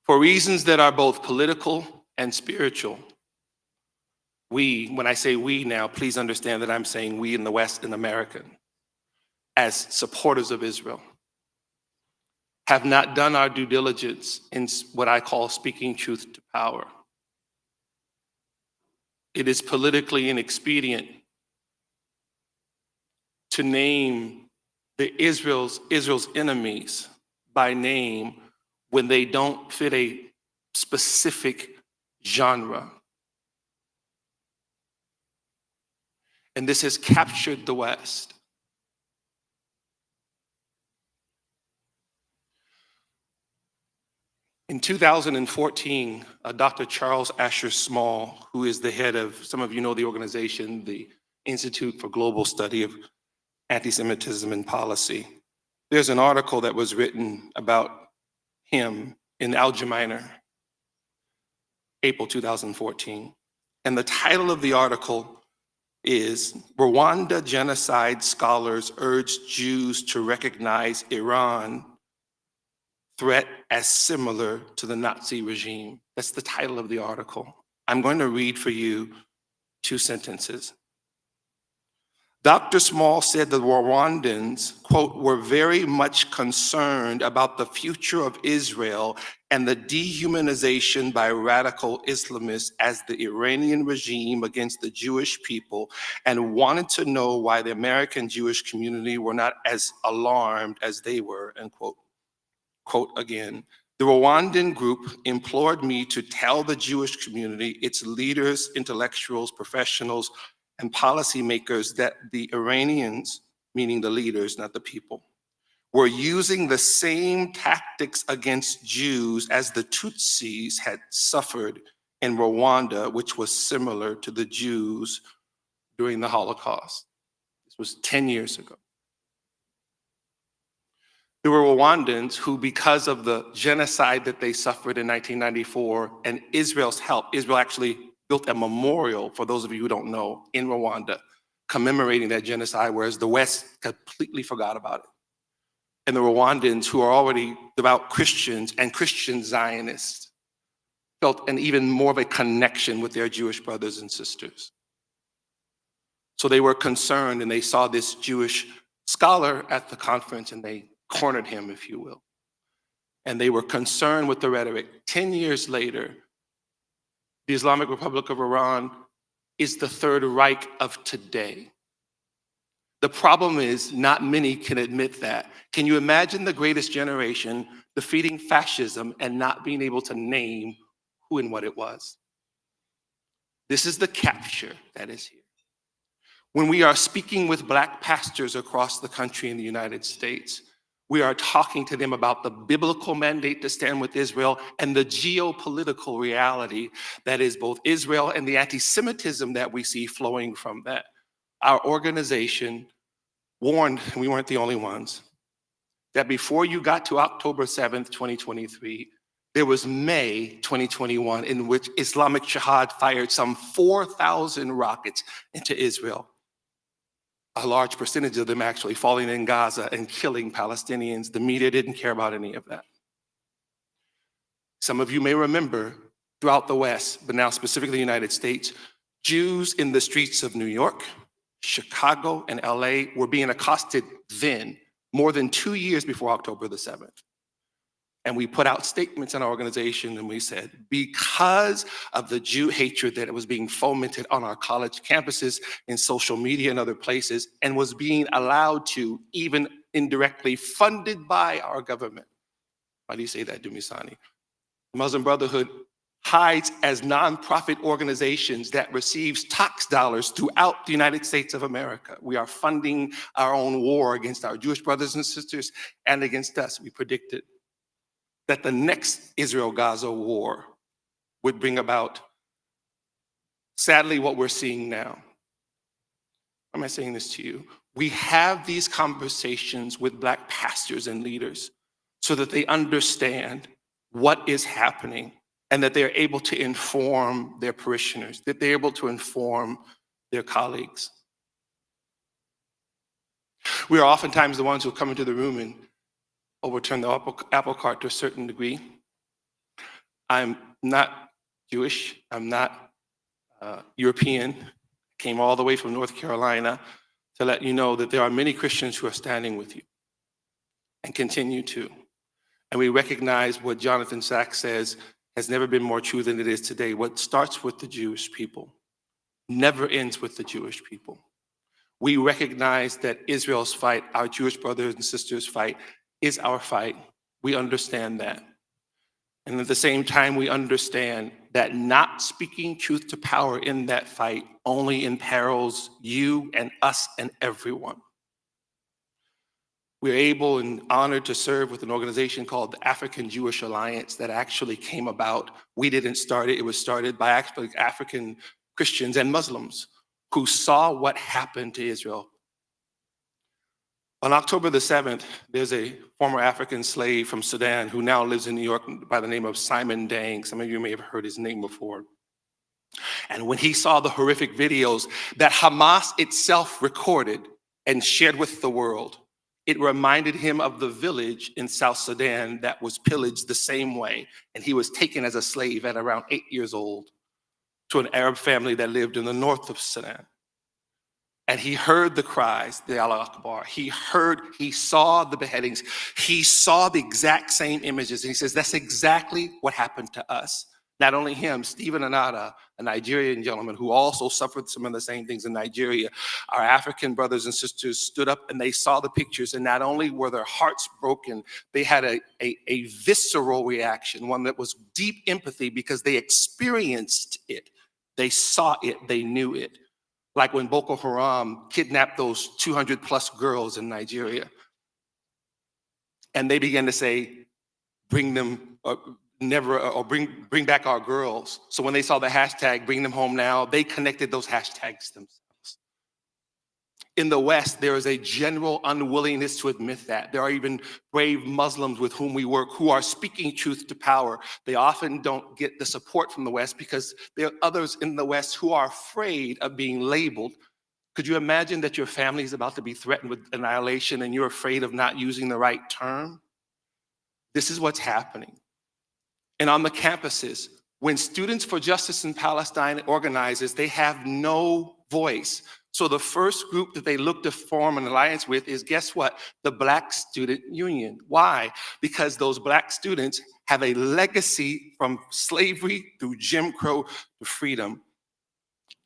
For reasons that are both political and spiritual, we, when I say we now, please understand that I'm saying we in the West and America, as supporters of Israel, have not done our due diligence in what I call speaking truth to power. It is politically inexpedient to name Israel's enemies by name when they don't fit a specific genre. And this has captured the West. In 2014, Dr. Charles Asher Small, who is the head of, some of you know the organization, the Institute for Global Study of Antisemitism and Policy. There's an article that was written about him in Algemeiner, April 2014. And the title of the article is Rwanda Genocide Scholars Urge Jews to Recognize Iran Threat as Similar to the Nazi Regime. That's the title of the article. I'm going to read for you 2 sentences. Dr. Small said the Rwandans, quote, were very much concerned about the future of Israel and the dehumanization by radical Islamists as the Iranian regime against the Jewish people, and wanted to know why the American Jewish community were not as alarmed as they were, end quote. Quote again, the Rwandan group implored me to tell the Jewish community, its leaders, intellectuals, professionals, and policymakers that the Iranians, meaning the leaders, not the people, were using the same tactics against Jews as the Tutsis had suffered in Rwanda, which was similar to the Jews during the Holocaust. This was 10 years ago. There were Rwandans who, because of the genocide that they suffered in 1994 and Israel's help, Israel actually built a memorial, for those of you who don't know, in Rwanda, commemorating that genocide, whereas the West completely forgot about it. And the Rwandans, who are already devout Christians and Christian Zionists, felt an even more of a connection with their Jewish brothers and sisters. So they were concerned, and they saw this Jewish scholar at the conference, and they cornered him, if you will. and they were concerned with the rhetoric. 10 years later, the Islamic Republic of Iran is the Third Reich of today. The problem is not many can admit that. Can you imagine the greatest generation defeating fascism and not being able to name who and what it was? This is the capture that is here. When we are speaking with Black pastors across the country in the United States, we are talking to them about the biblical mandate to stand with Israel and the geopolitical reality that is both Israel and the anti-Semitism that we see flowing from that. Our organization warned, and we weren't the only ones, that before you got to October 7th, 2023, there was May 2021 in which Islamic Jihad fired some 4,000 rockets into Israel. A large percentage of them actually falling in Gaza and killing Palestinians. The media didn't care about any of that. Some of you may remember throughout the West, but now specifically the United States, Jews in the streets of New York, Chicago, and LA were being accosted then, more than 2 years before October the 7th. And we put out statements in our organization and we said, because of the Jew hatred that was being fomented on our college campuses, in social media and other places, and was being allowed to, even indirectly funded by our government. Why do you say that, Dumisani? The Muslim Brotherhood hides as nonprofit organizations that receives tax dollars throughout the United States of America. We are funding our own war against our Jewish brothers and sisters and against us. We predicted that the next Israel-Gaza war would bring about, sadly, what we're seeing now. Why am I saying this to you? We have these conversations with Black pastors and leaders so that they understand what is happening and that they're able to inform their parishioners, that they're able to inform their colleagues. We are oftentimes the ones who come into the room and overturn the apple cart to a certain degree. I'm not Jewish, I'm not European, came all the way from North Carolina to let you know that there are many Christians who are standing with you and continue to. And we recognize what Jonathan Sachs says has never been more true than it is today. What starts with the Jewish people never ends with the Jewish people. We recognize that Israel's fight, our Jewish brothers and sisters' fight, is our fight. We understand that. And at the same time, we understand that not speaking truth to power in that fight only imperils you and us and everyone. We're able and honored to serve with an organization called the African Jewish Alliance that actually came about. We didn't start it. It was started by actually African Christians and Muslims who saw what happened to Israel. On October the 7th, there's a former African slave from Sudan who now lives in New York by the name of Simon Dang. Some of you may have heard his name before. And when he saw the horrific videos that Hamas itself recorded and shared with the world, it reminded him of the village in South Sudan that was pillaged the same way. And he was taken as a slave at around 8 years old to an Arab family that lived in the north of Sudan. And he heard the cries, the Allah Akbar. He saw the beheadings. He saw the exact same images. And he says, that's exactly what happened to us. Not only him, Stephen Anada, a Nigerian gentleman who also suffered some of the same things in Nigeria. Our African brothers and sisters stood up and they saw the pictures. And not only were their hearts broken, they had a visceral reaction, one that was deep empathy because they experienced it. They saw it, they knew it. Like when Boko Haram kidnapped those 200 plus girls in Nigeria. And they began to say, bring them, bring back our girls. So when they saw the hashtag, bring them home now, they connected those hashtags themselves. In the West, there is a general unwillingness to admit that. There are even brave Muslims with whom we work who are speaking truth to power. They often don't get the support from the West because there are others in the West who are afraid of being labeled. Could you imagine that your family is about to be threatened with annihilation and you're afraid of not using the right term? This is what's happening. And on the campuses, when Students for Justice in Palestine organizes, they have no voice. So the first group that they look to form an alliance with is, guess what? The Black Student Union. Why? Because those Black students have a legacy from slavery through Jim Crow to freedom.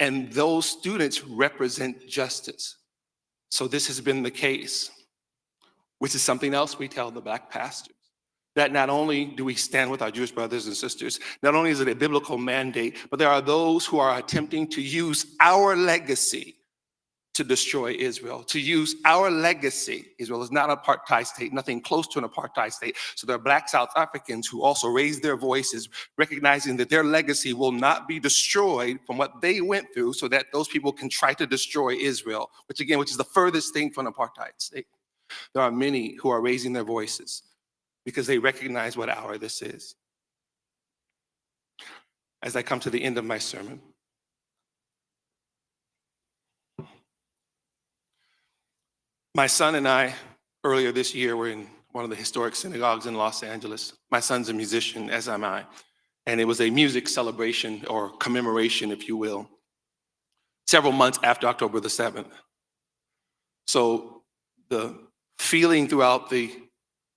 And those students represent justice. So this has been the case, which is something else we tell the Black pastors. That not only do we stand with our Jewish brothers and sisters, not only is it a biblical mandate, but there are those who are attempting to use our legacy to destroy Israel, to use our legacy. Israel is not an apartheid state, nothing close to an apartheid state. So there are Black South Africans who also raise their voices, recognizing that their legacy will not be destroyed from what they went through, so that those people can try to destroy Israel, which is the furthest thing from an apartheid state. There are many who are raising their voices because they recognize what hour this is. As I come to the end of my sermon, my son and I, earlier this year, were in one of the historic synagogues in Los Angeles. My son's a musician, as am I, and it was a music celebration or commemoration, if you will, several months after October the 7th. So the feeling throughout the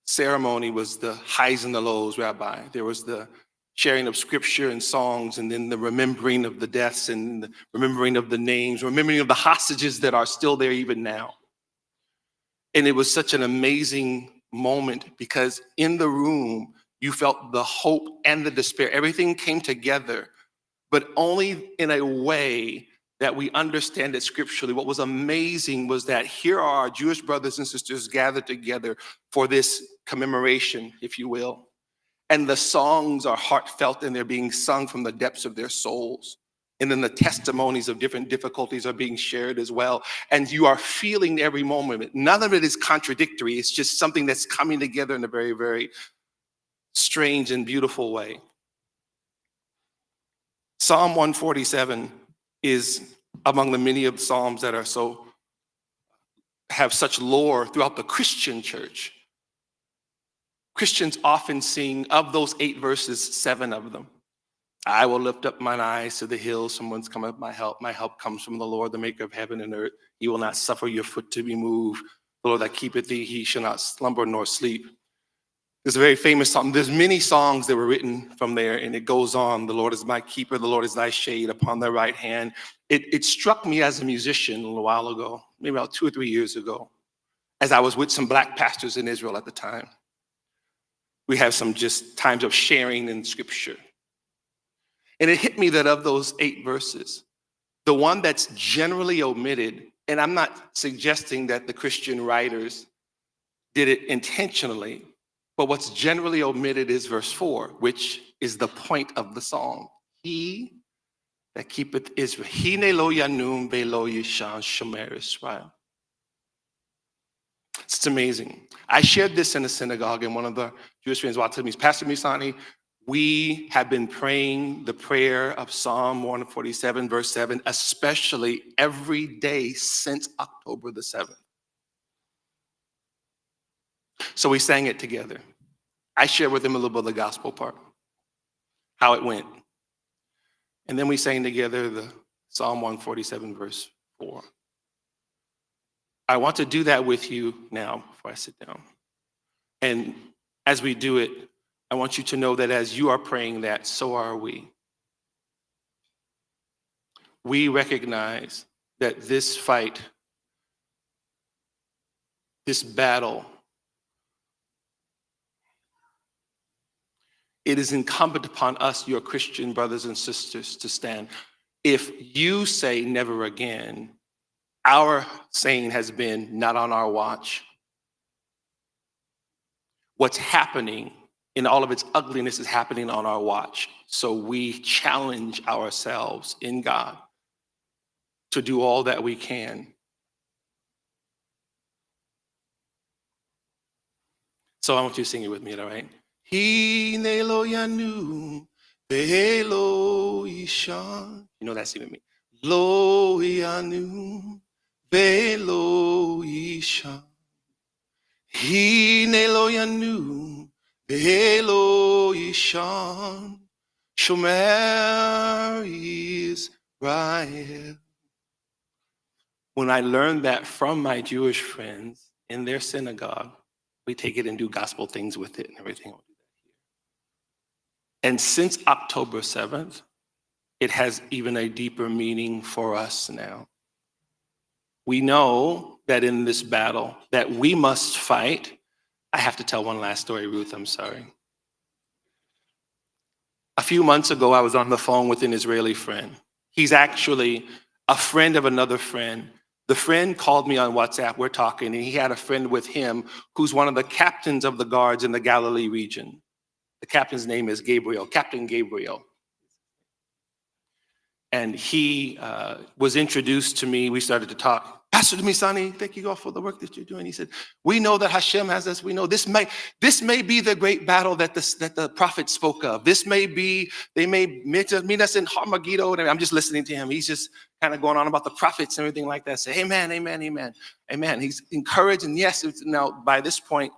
ceremony was the highs and the lows, Rabbi. There was the sharing of scripture and songs, and then the remembering of the deaths and the remembering of the names, remembering of the hostages that are still there even now. And it was such an amazing moment because in the room, you felt the hope and the despair. Everything came together, but only in a way that we understand it scripturally. What was amazing was that here are our Jewish brothers and sisters gathered together for this commemoration, if you will. And the songs are heartfelt and they're being sung from the depths of their souls. And then the testimonies of different difficulties are being shared as well. And you are feeling every moment. None of it is contradictory. It's just something that's coming together in a very, very strange and beautiful way. Psalm 147 is among the many of the Psalms that are have such lore throughout the Christian church. Christians often sing, of those 8 verses, 7 of them. I will lift up mine eyes to the hills, from whence cometh my help. My help comes from the Lord, the maker of heaven and earth. He will not suffer your foot to be moved. The Lord that keepeth thee, he shall not slumber nor sleep. There's a very famous song. There's many songs that were written from there, and it goes on. The Lord is my keeper. The Lord is thy shade upon thy right hand. It struck me as a musician a little while ago, maybe about 2 or 3 years ago, as I was with some Black pastors in Israel at the time. We have some just times of sharing in scripture. And it hit me that of those 8 verses, the one that's generally omitted, and I'm not suggesting that the Christian writers did it intentionally, but what's generally omitted is verse 4, which is the point of the song. He that keepeth Israel. Hine lo yanum velo yishan shomer Israel. It's amazing. I shared this in a synagogue, and one of the Jewish friends walked to me, Pastor Misani, we have been praying the prayer of Psalm 147, verse 7, especially every day since October the 7th. So we sang it together. I shared with him a little bit of the gospel part, how it went. And then we sang together the Psalm 147, verse 4. I want to do that with you now before I sit down. And as we do it, I want you to know that as you are praying that, so are we. We recognize that this fight, this battle, it is incumbent upon us, your Christian brothers and sisters, to stand. If you say never again, our saying has been not on our watch. What's happening in all of its ugliness is happening on our watch. So we challenge ourselves in God to do all that we can. So I want you to sing it with me, all right? Hine lo yanu velo ishan. You know that, sing with me. Lo yanu velo ishan. Hine lo yanu velo ishan. Shomer Israel. When I learned that from my Jewish friends in their synagogue, we take it and do gospel things with it and everything. And since October 7th, it has even a deeper meaning for us now. We know that in this battle that we must fight. I have to tell one last story, Ruth, I'm sorry. A few months ago, I was on the phone with an Israeli friend. He's actually a friend of another friend. The friend called me on WhatsApp, we're talking, and he had a friend with him who's one of the captains of the guards in the Galilee region. The captain's name is Gabriel, Captain Gabriel. And he was introduced to me. We started to talk. Pastor Dumisani, thank you all for the work that you're doing. He said, we know that Hashem has us. We know this may be the great battle that the prophet spoke of. This may be, they may meet us in Armageddon. I'm just listening to him. He's just kind of going on about the prophets and everything like that. Say, amen, amen, amen, amen. He's encouraged. And yes, now by this point,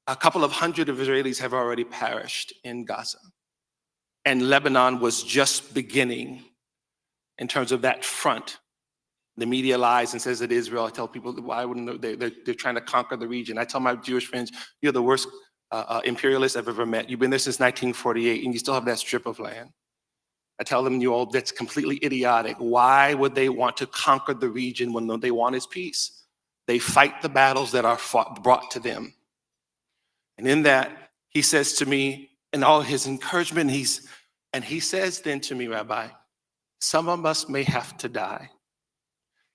a couple of hundred of Israelis have already perished in Gaza. And Lebanon was just beginning in terms of that front. The media lies and says that Israel. I tell people, why wouldn't they're trying to conquer the region. I tell my Jewish friends, you're the worst imperialist I've ever met. You've been there since 1948 and you still have that strip of land. I tell them, you all, that's completely idiotic. Why would they want to conquer the region when they want is peace? They fight the battles that are brought to them. And in that, he says to me, in all his encouragement, he says then to me, Rabbi, some of us may have to die.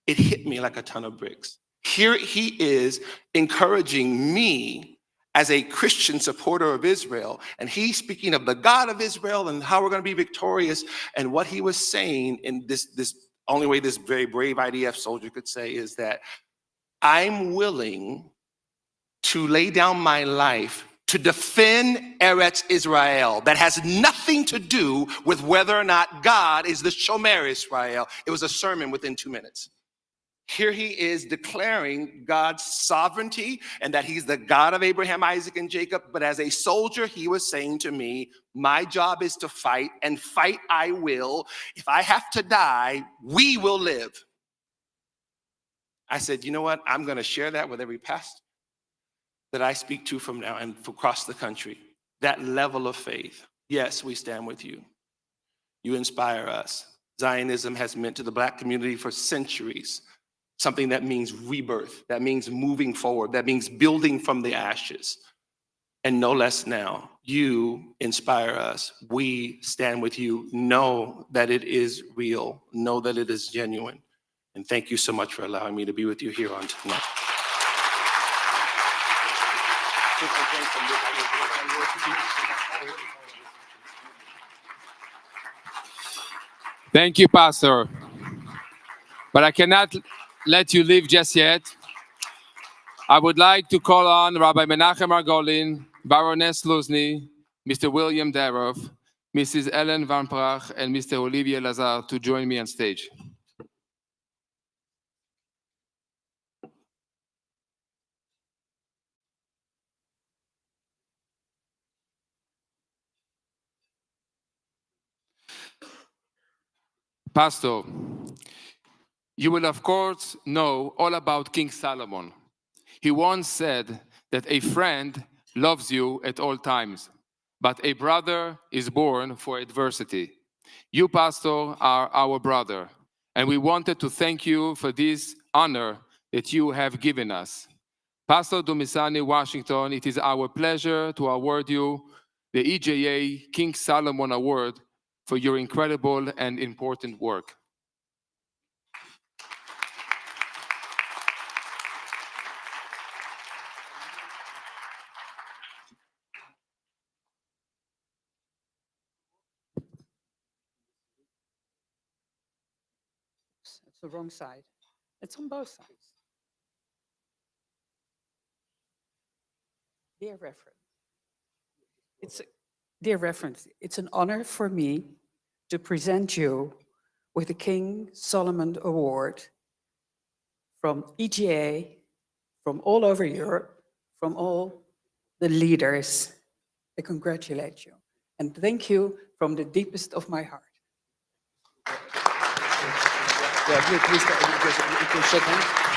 It hit me like a ton of bricks. Here he is encouraging me as a Christian supporter of Israel, and he's speaking of the God of Israel and how we're going to be victorious. And what he was saying in this only way this very brave IDF soldier could say is that I'm willing to lay down my life to defend Eretz Israel. That has nothing to do with whether or not God is the Shomer Israel. It was a sermon within 2 minutes. Here he is declaring God's sovereignty and that he's the God of Abraham, Isaac, and Jacob. But as a soldier, he was saying to me, my job is to fight, and fight I will. If I have to die, we will live. I said, you know what? I'm going to share that with every pastor that I speak to from now and across the country. That level of faith. Yes, we stand with you. You inspire us. Zionism has meant to the Black community for centuries something that means rebirth, that means moving forward, that means building from the ashes. And no less now, you inspire us. We stand with you. Know that it is real. Know that it is genuine. And thank you so much for allowing me to be with you here on tonight. Thank you, Pastor. But I cannot let you leave just yet. I would like to call on Rabbi Menachem Margolin, Baroness Luzny, Mr. William Daroff, Mrs. Ellen Van Praag, and Mr. Olivier Lazar to join me on stage. Pastor, you will of course know all about King Solomon. He once said that a friend loves you at all times, but a brother is born for adversity. You, Pastor, are our brother, and we wanted to thank you for this honor that you have given us. Pastor Dumisani, Washington, it is our pleasure to award you the EJA King Solomon Award for your incredible and important work. It's the wrong side. It's on both sides. Dear Reverend, it's an honor for me to present you with the King Solomon Award from EGA, from all over Europe, from all the leaders. I congratulate you and thank you from the deepest of my heart. Yeah, please, you can shake hands.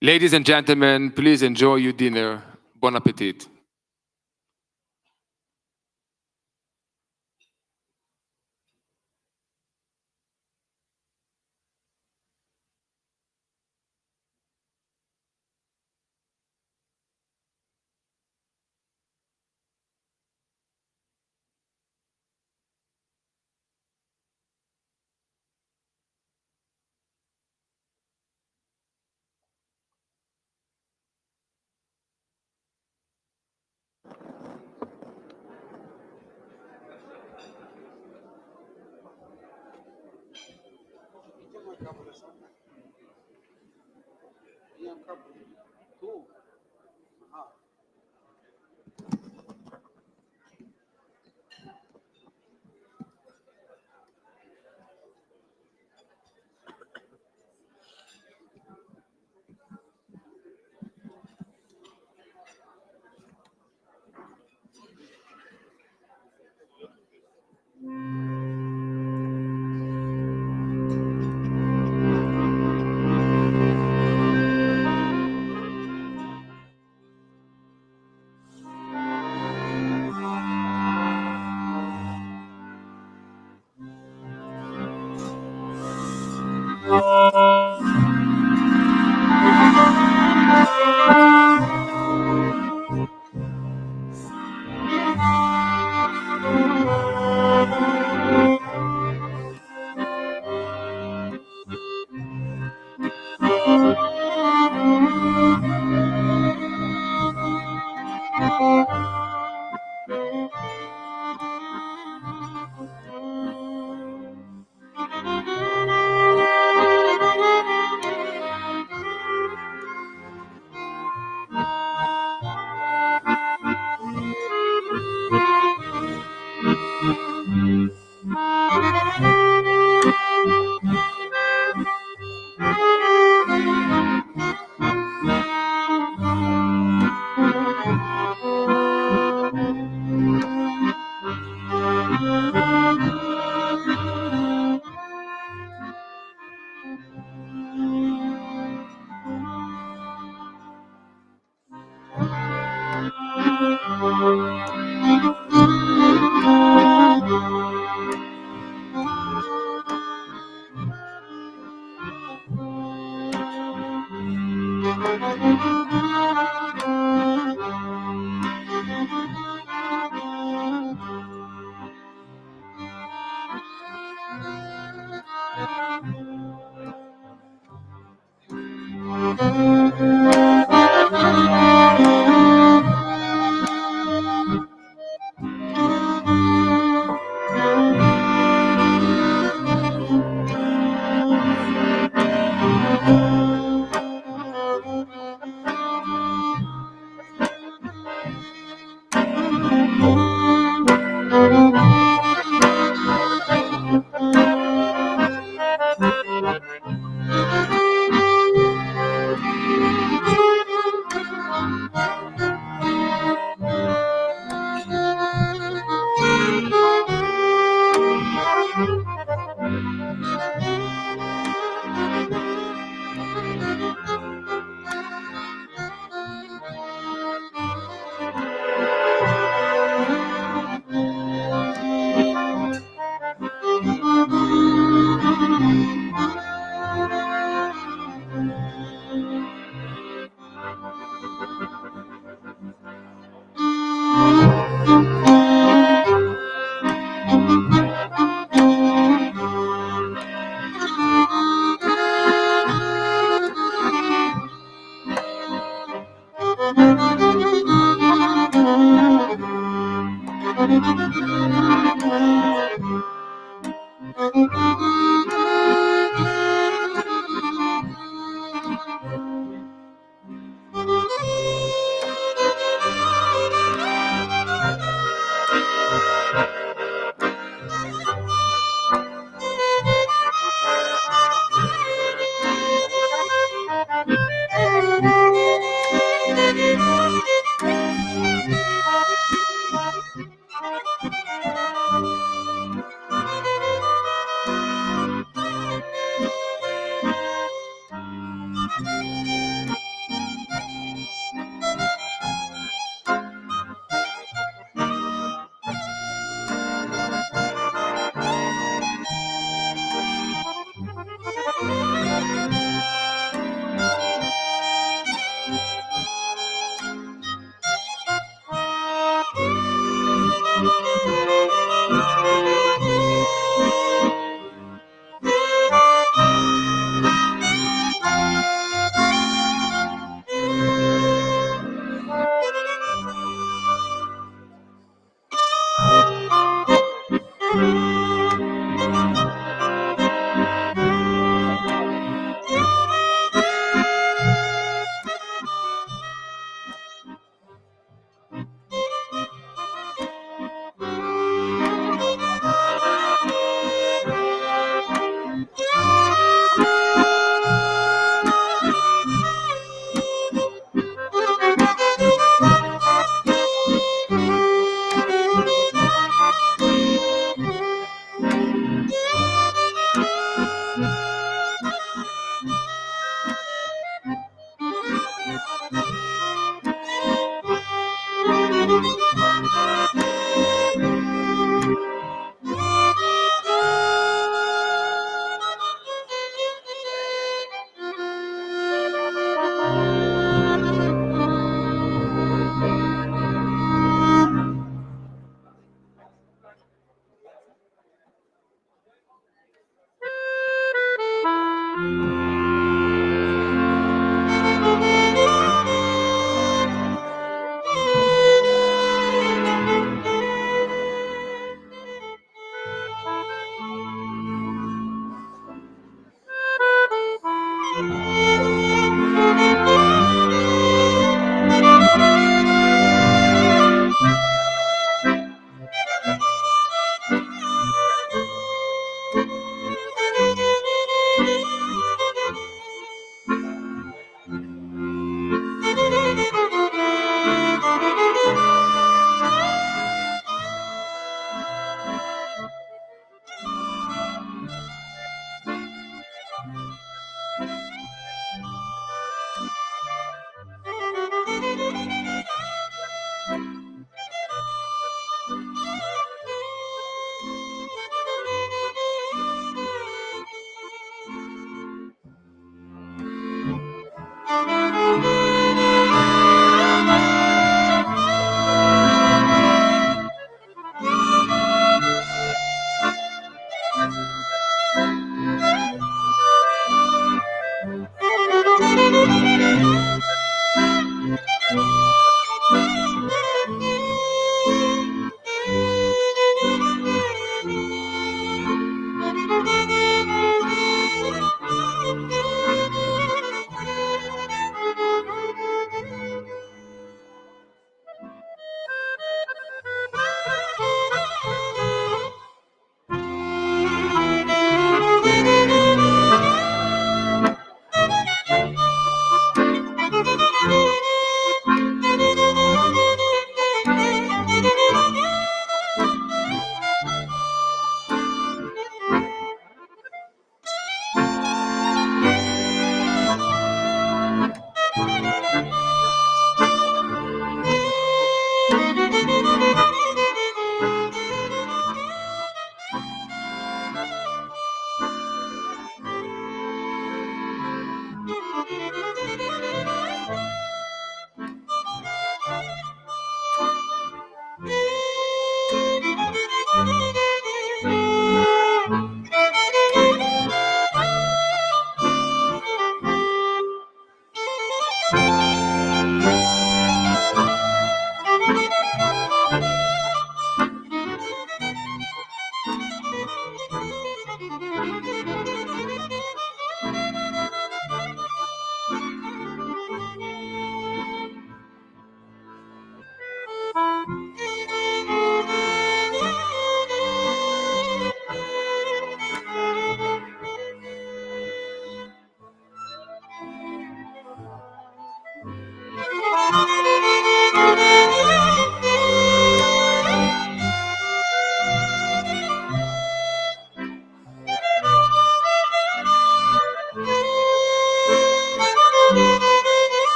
Ladies and gentlemen, please enjoy your dinner. Bon appetit.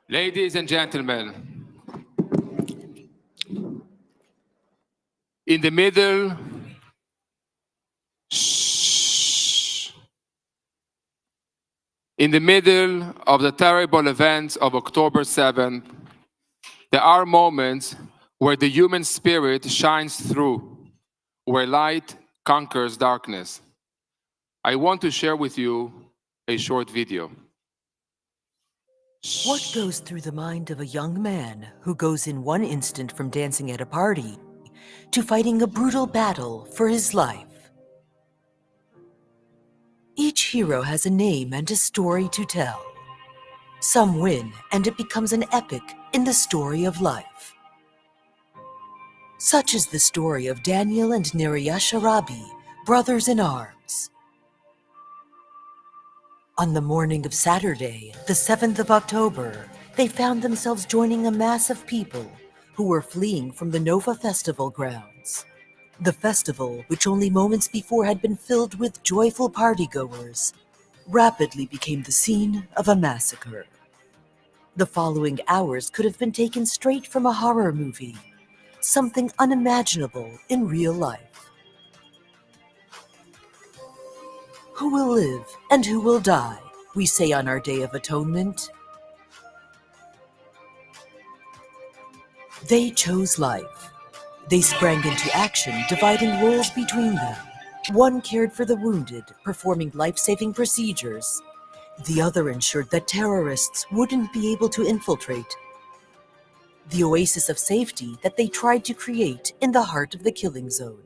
Ladies and gentlemen, in the middle, in the middle of the terrible events of October 7th, there are moments where the human spirit shines through, where light conquers darkness. I want to share with you a short video. What goes through the mind of a young man who goes in one instant from dancing at a party to fighting a brutal battle for his life? Each hero has a name and a story to tell. Some win, and it becomes an epic in the story of life. Such is the story of Daniel and Neriya Sharabi, brothers in arms. On the morning of Saturday, the 7th of October, they found themselves joining a mass of people who were fleeing from the Nova Festival grounds. The festival, which only moments before had been filled with joyful partygoers, rapidly became the scene of a massacre. The following hours could have been taken straight from a horror movie, something unimaginable in real life. Who will live and who will die, we say on our Day of Atonement. They chose life. They sprang into action, dividing roles between them. One cared for the wounded, performing life-saving procedures. The other ensured that terrorists wouldn't be able to infiltrate the oasis of safety that they tried to create in the heart of the killing zone.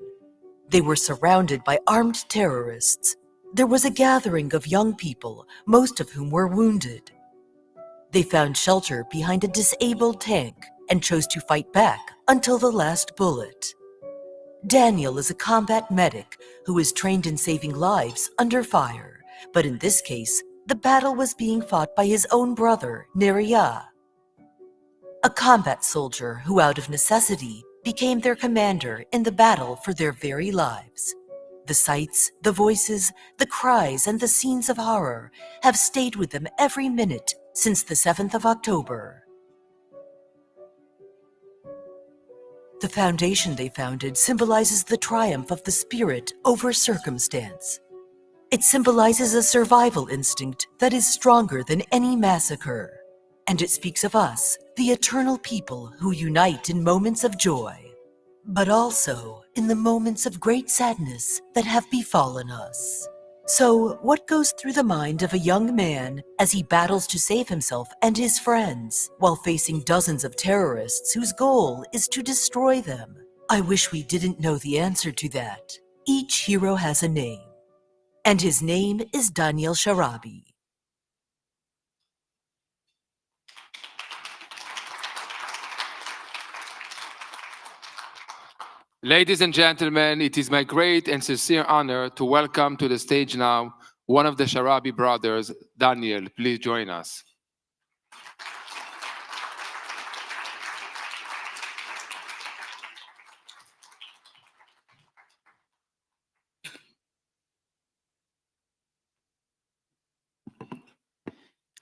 They were surrounded by armed terrorists. There was a gathering of young people, most of whom were wounded. They found shelter behind a disabled tank and chose to fight back until the last bullet. Daniel is a combat medic who is trained in saving lives under fire, but in this case, the battle was being fought by his own brother, Neriya, a combat soldier who, out of necessity, became their commander in the battle for their very lives. The sights, the voices, the cries, and the scenes of horror have stayed with them every minute since the 7th of October. The foundation they founded symbolizes the triumph of the spirit over circumstance. It symbolizes a survival instinct that is stronger than any massacre. And it speaks of us, the eternal people who unite in moments of joy, but also in the moments of great sadness that have befallen us. So, what goes through the mind of a young man as he battles to save himself and his friends while facing dozens of terrorists whose goal is to destroy them? I wish we didn't know the answer to that. Each hero has a name, and his name is Daniel Sharabi. Ladies and gentlemen, it is my great and sincere honor to welcome to the stage now one of the Sharabi brothers, Daniel. Please join us.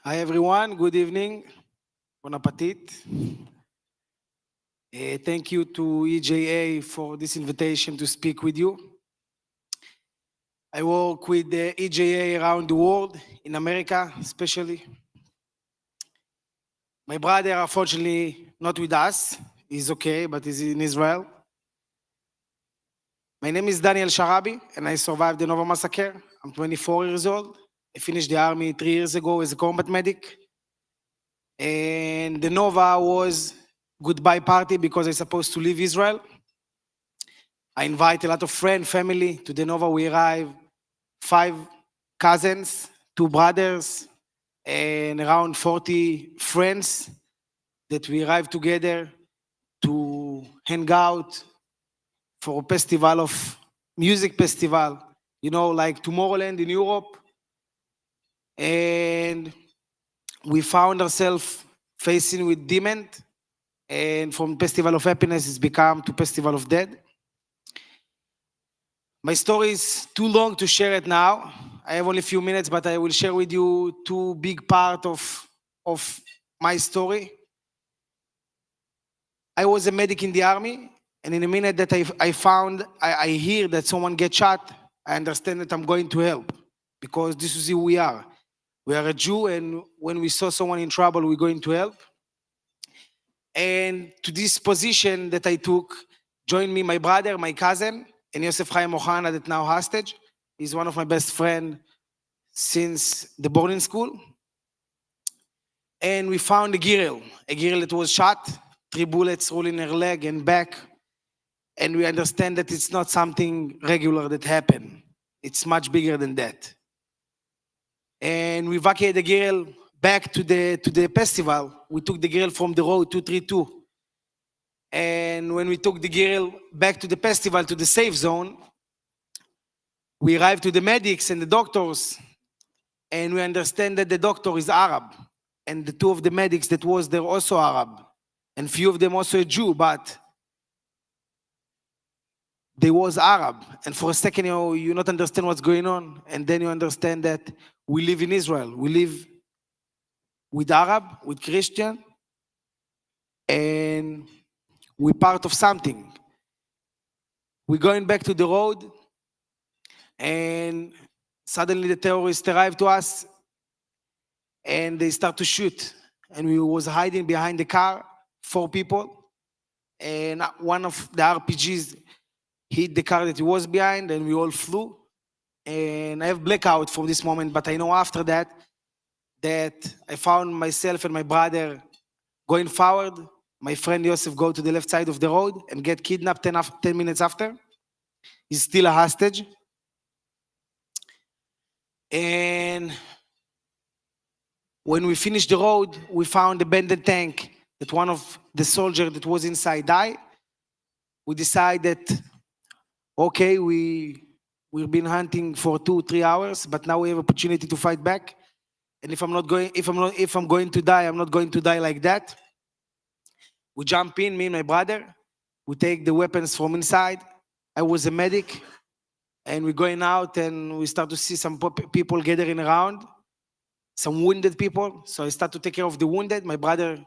Hi everyone, good evening. Bon appetit. Thank you to EJA for this invitation to speak with you. I work with the EJA around the world, in America especially. My brother, unfortunately, not with us. He's okay, but he's in Israel. My name is Daniel Sharabi, and I survived the Nova massacre. I'm 24 years old. I finished the army 3 years ago as a combat medic. And the Nova was goodbye party because I'm supposed to leave Israel. I invite a lot of friends, family to the Nova. We arrive 5 cousins, 2 brothers, and around 40 friends that we arrive together to hang out for a festival of music festival, you know, like Tomorrowland in Europe. And we found ourselves facing with demon, and from Festival of Happiness it's become to Festival of Dead. My story is too long to share it now. I have only a few minutes, but I will share with you 2 big parts of my story. I was a medic in the army, and in a minute that I hear that someone gets shot, I understand that I'm going to help, because this is who we are. We are a Jew, and when we saw someone in trouble, we're going to help. And to this position that I took, joined me my brother, my cousin, and Yosef Chaim Ohana, that now hostage. He's one of my best friends since the boarding school. And we found a girl that was shot, 3 bullets rolling in her leg and back. And we understand that it's not something regular that happened. It's much bigger than that. And we evacuated the girl back to the festival. We took the girl from the road 232. And when we took the girl back to the festival, to the safe zone, we arrived to the medics and the doctors, and we understand that the doctor is Arab, and the 2 of the medics that was there also Arab, and few of them also a Jew, but they was Arab. And for a second, you not understand what's going on, and then you understand that we live in Israel. We live with Arab, with Christian, and we're part of something. We're going back to the road, and suddenly the terrorists arrive to us, and they start to shoot. And we was hiding behind the car, 4 people, and one of the RPGs hit the car that he was behind, and we all flew. And I have blackout from this moment, but I know after that I found myself and my brother going forward. My friend Yosef go to the left side of the road and get kidnapped 10 minutes after. He's still a hostage. And when we finished the road, we found a abandoned tank that one of the soldiers that was inside died. We decided that, okay, we've been hunting for 2-3 hours, but now we have opportunity to fight back. And if I'm going to die, I'm not going to die like that. We jump in, me and my brother. We take the weapons from inside. I was a medic, and we're going out, and we start to see some people gathering around, some wounded people. So I start to take care of the wounded. My brother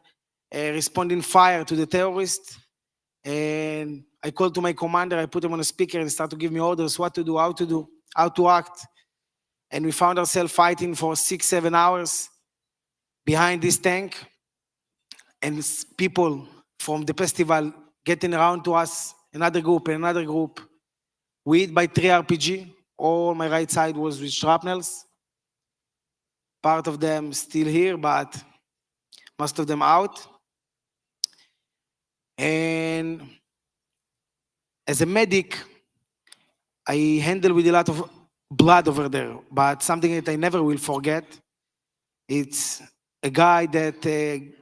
responding fire to the terrorists. And I call to my commander, I put him on a speaker and start to give me orders, what to do, how to act. And we found ourselves fighting for 6-7 hours behind this tank. And people from the festival getting around to us, another group. We hit by 3 RPG. All my right side was with shrapnels. Part of them still here, but most of them out. And as a medic, I handle with a lot of blood over there, but something that I never will forget, it's a guy that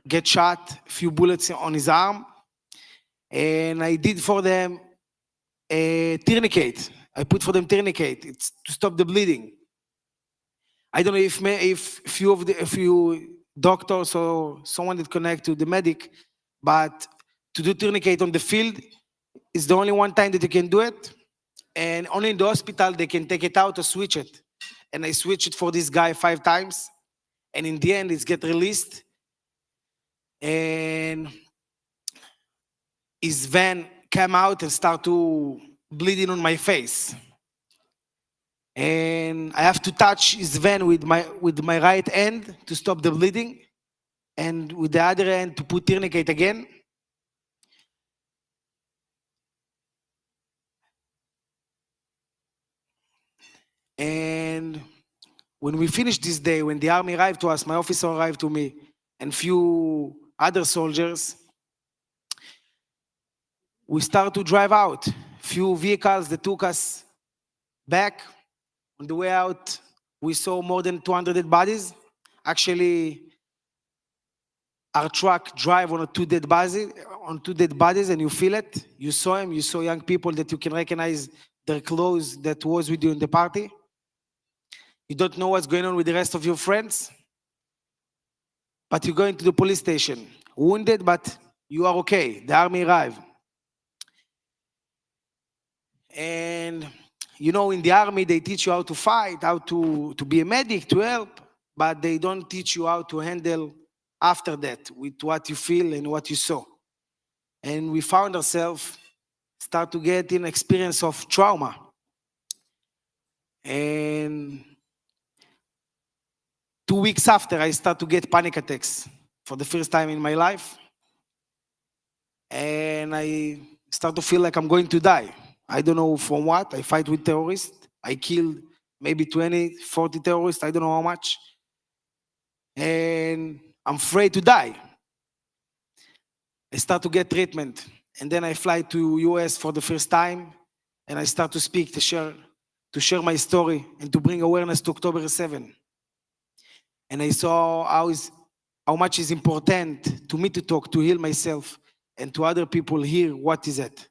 get shot, a few bullets on his arm, and I did for them a tourniquet. I put for them tourniquet. It's to stop the bleeding. I don't know if a few doctors or someone that connect to the medic, but to do tourniquet on the field is the only one time that you can do it, and only in the hospital they can take it out or switch it. And I switched it for this guy 5 times, and in the end, it's get released. And his van came out and start to bleeding on my face. And I have to touch his van with my right hand to stop the bleeding, and with the other hand to put tourniquet again. And when we finished this day, when the army arrived to us, my officer arrived to me, and few other soldiers, we started to drive out. Few vehicles that took us back. On the way out, we saw more than 200 dead bodies. Actually, our truck drive on two dead bodies, and you feel it. You saw them. You saw young people that you can recognize their clothes that was with you in the party. You don't know what's going on with the rest of your friends, but you go into the police station, wounded, but you are okay. The army arrived. And you know, in the army, they teach you how to fight, how to be a medic, to help, but they don't teach you how to handle after that with what you feel and what you saw. And we found ourselves start to get an experience of trauma. And 2 weeks after, I start to get panic attacks for the first time in my life. And I start to feel like I'm going to die. I don't know from what. I fight with terrorists. I killed maybe 20, 40 terrorists. I don't know how much. And I'm afraid to die. I start to get treatment. And then I fly to US for the first time. And I start to speak, to share my story and to bring awareness to October 7. And I saw how much is important to me to talk, to heal myself, and to other people hear what is it.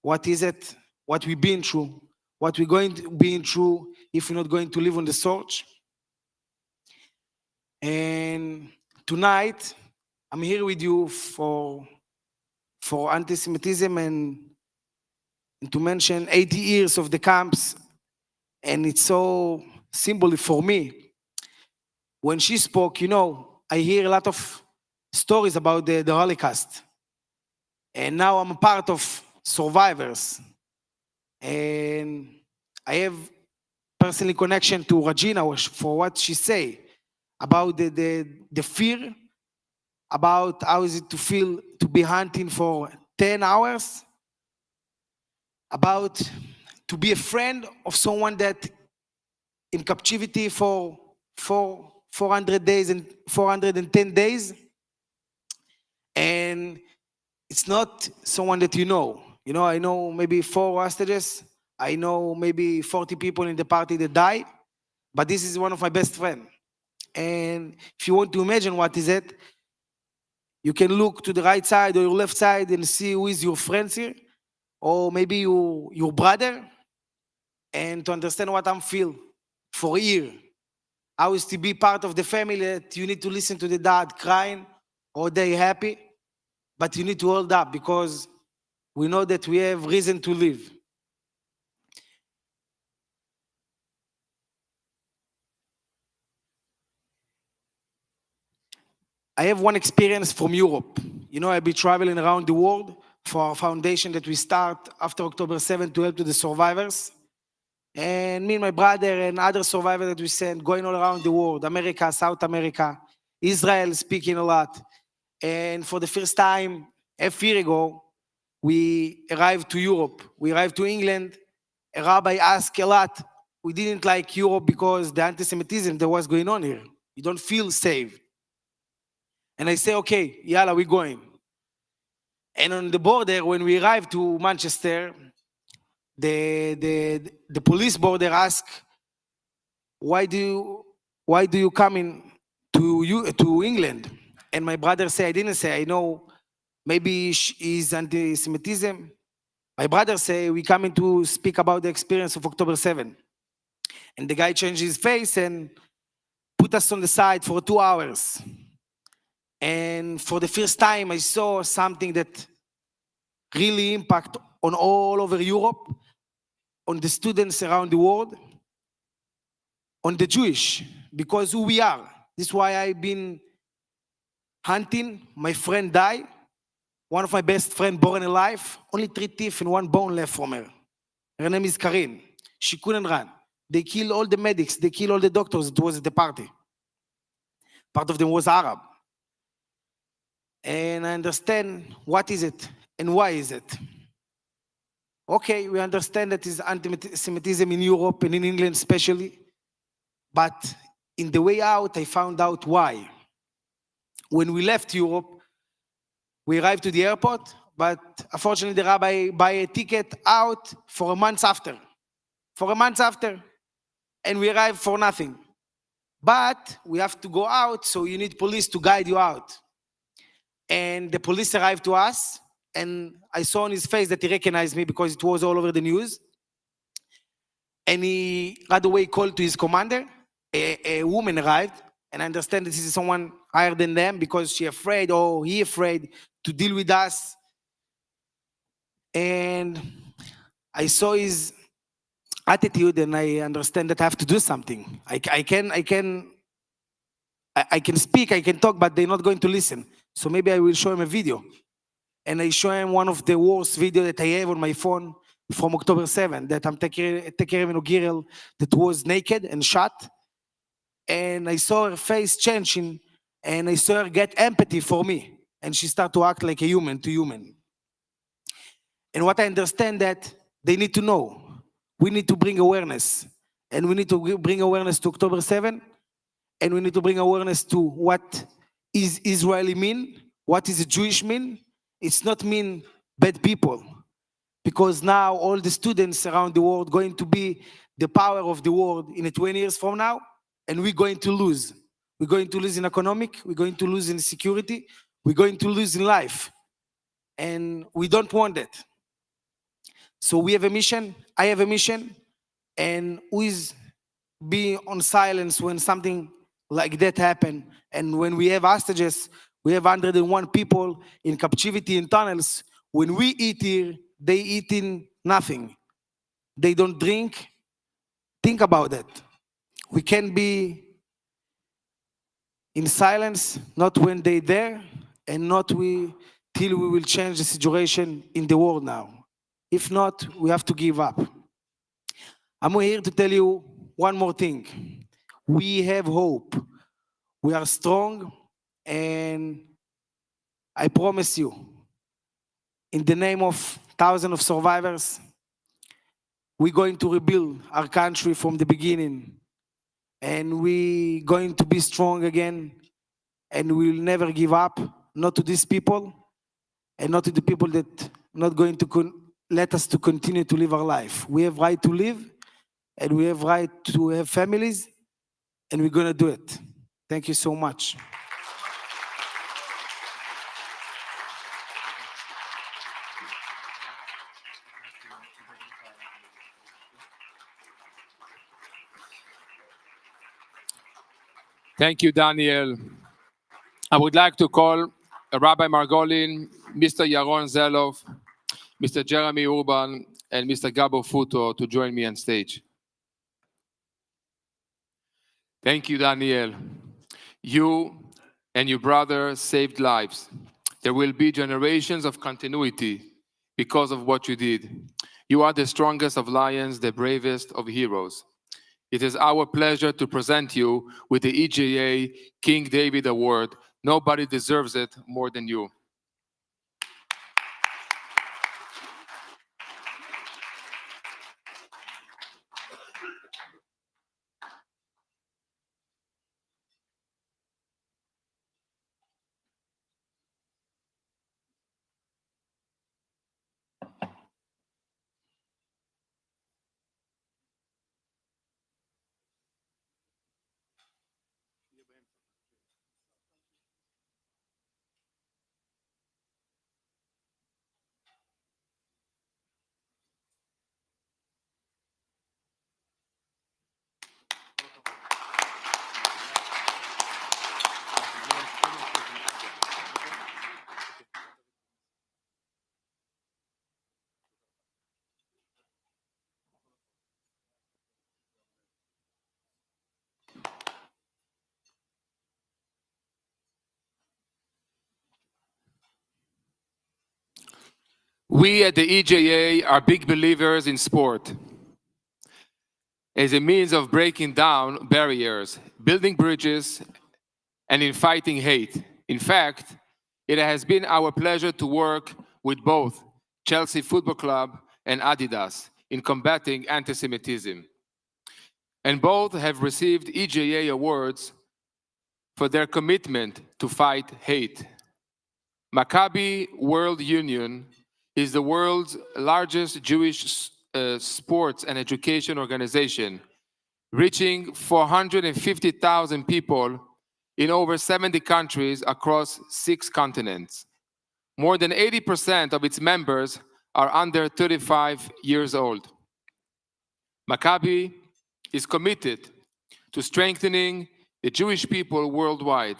What is it? What we've been through? What we're going to be through if we're not going to live on the sword? And tonight, I'm here with you for anti-Semitism and to mention 80 years of the camps. And it's so symbolic for me. When she spoke, you know, I hear a lot of stories about the Holocaust. And now I'm a part of survivors. And I have personally connection to Regina for what she say about the fear, about how is it to feel to be hunting for 10 hours, about to be a friend of someone that in captivity for 400 days and 410 days. And it's not someone that you know. You know, I know maybe 4 hostages. I know maybe 40 people in the party that died. But this is one of my best friends. And if you want to imagine what is it, you can look to the right side or your left side and see who is your friends here. Or maybe your brother. And to understand what I'm feeling for a year. How is to be part of the family that you need to listen to the dad crying or they happy. But you need to hold up because we know that we have reason to live. I have one experience from Europe. You know, I'll be traveling around the world for our foundation that we start after October 7 to help to the survivors. And me and my brother and other survivors that we send going all around the world, America, South America, Israel speaking a lot. And for the first time, a year ago, we arrived to Europe. We arrived to England. A rabbi asked a lot. We didn't like Europe because the anti-Semitism that was going on here. You don't feel safe. And I say, okay, yalla, we're going. And on the border, when we arrived to Manchester, the police border asked, why do you come in to England? And my brother said, I didn't say, I know maybe it's anti-Semitism. My brother say, we come in to speak about the experience of October 7. And the guy changed his face and put us on the side for 2 hours. And for the first time, I saw something that really impact on all over Europe, on the students around the world, on the Jewish, because who we are. This is why I've been hunting. My friend died. One of my best friends born alive. Only 3 teeth and 1 bone left from her. Her name is Karin. She couldn't run. They killed all the medics. They killed all the doctors. It was at the party. Part of them was Arab. And I understand what is it and why is it. Okay, we understand that is anti-Semitism in Europe and in England especially. But in the way out, I found out why. When we left Europe, we arrived to the airport, but unfortunately the rabbi buy a ticket out for a month after. For a month after. And we arrived for nothing. But we have to go out, so you need police to guide you out. And the police arrived to us, and I saw on his face that he recognized me because it was all over the news. And he right away called to his commander. A woman arrived, and I understand this is someone higher than them because she afraid or he afraid to deal with us. And I saw his attitude, and I understand that I have to do something. I can speak, I can talk, but they're not going to listen. So maybe I will show him a video. And I show him one of the worst videos that I have on my phone from October 7, that I'm taking care of a girl that was naked and shot. And I saw her face changing, and I saw her get empathy for me. And she started to act like a human to human. And what I understand that they need to know, we need to bring awareness. And we need to bring awareness to October 7. And we need to bring awareness to what is Israeli mean, what is a Jewish mean. It's not mean bad people. Because now all the students around the world going to be the power of the world in 20 years from now, and we're going to lose. We're going to lose in economic, we're going to lose in security, we're going to lose in life. And we don't want that. So we have a mission, I have a mission, and who is being on silence when something like that happen? And when we have hostages, we have 101 people in captivity in tunnels. When we eat here, they eating nothing. They don't drink. Think about that. We can be in silence, not when they're there, and not till we will change the situation in the world now. If not, we have to give up. I'm here to tell you one more thing. We have hope. We are strong, and I promise you, in the name of thousands of survivors, we're going to rebuild our country from the beginning. And we're going to be strong again. And we'll never give up, not to these people, and not to the people that not going to let us to continue to live our life. We have right to live, and we have right to have families, and we're going to do it. Thank you so much. Thank you, Daniel. I would like to call Rabbi Margolin, Mr. Yaron Zelov, Mr. Jeremy Urban, and Mr. Gabo Futo to join me on stage. Thank you, Daniel. You and your brother saved lives. There will be generations of continuity because of what you did. You are the strongest of lions, the bravest of heroes. It is our pleasure to present you with the EJA King David Award. Nobody deserves it more than you. We at the EJA are big believers in sport as a means of breaking down barriers, building bridges, and in fighting hate. In fact, it has been our pleasure to work with both Chelsea Football Club and Adidas in combating anti-Semitism. And both have received EJA awards for their commitment to fight hate. Maccabi World Union is the world's largest Jewish sports and education organization, reaching 450,000 people in over 70 countries across 6 continents. More than 80% of its members are under 35 years old. Maccabi is committed to strengthening the Jewish people worldwide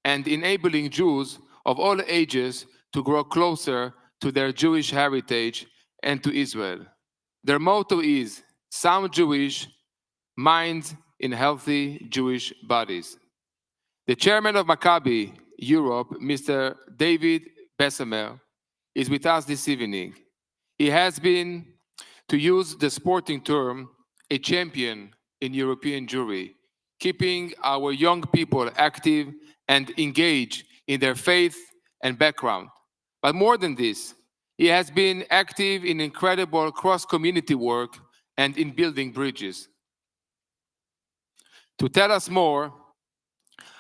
and enabling Jews of all ages to grow closer to their Jewish heritage and to Israel. Their motto is sound Jewish, minds in healthy Jewish bodies. The chairman of Maccabi Europe, Mr. David Bessemer, is with us this evening. He has been, to use the sporting term, a champion in European Jewry, keeping our young people active and engaged in their faith and background. But more than this, he has been active in incredible cross-community work and in building bridges. To tell us more,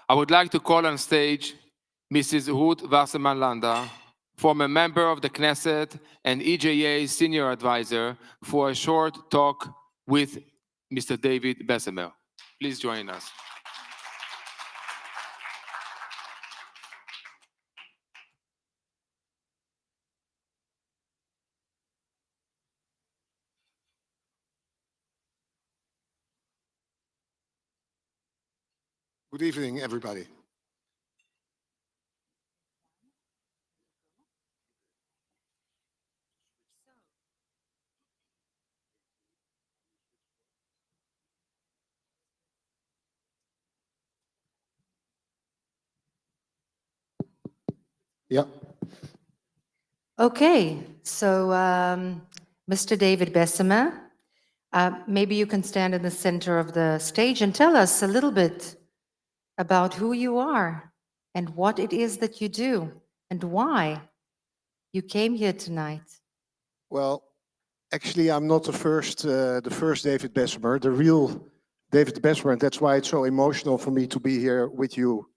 I would like to call on stage Mrs. Ruth Wasserman-Landa, former member of the Knesset and EJA senior advisor, for a short talk with Mr. David Bessemer. Please join us. Good evening, everybody. Yeah. Okay, so Mr. David Bessemer, maybe you can stand in the center of the stage and tell us a little bit about who you are and what it is that you do and why you came here tonight. Well, actually, I'm not the first David Bessemer, the real David Bessemer, and that's why it's so emotional for me to be here with you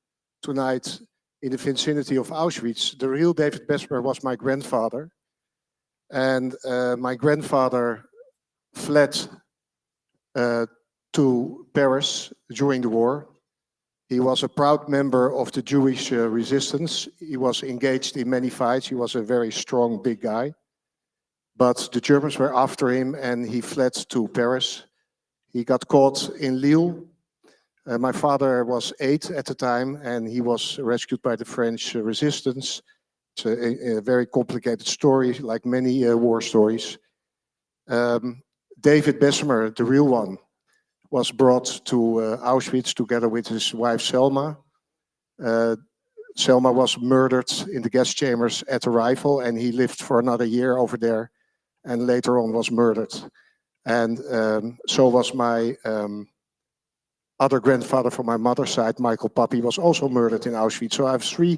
tonight in the vicinity of Auschwitz. The real David Bessemer was my grandfather, and my grandfather fled to Paris during the war. He was a proud member of the Jewish resistance. He was engaged in many fights. He was a very strong, big guy. But the Germans were after him and he fled to Paris. He got caught in Lille. My father was 8 at the time and he was rescued by the French resistance. It's a very complicated story, like many war stories. David Bessemer, the real one, was brought to Auschwitz together with his wife Selma. Selma was murdered in the gas chambers at arrival and he lived for another year over there and later on was murdered. And so was my other grandfather from my mother's side, Michael Pappy, was also murdered in Auschwitz. So I have 3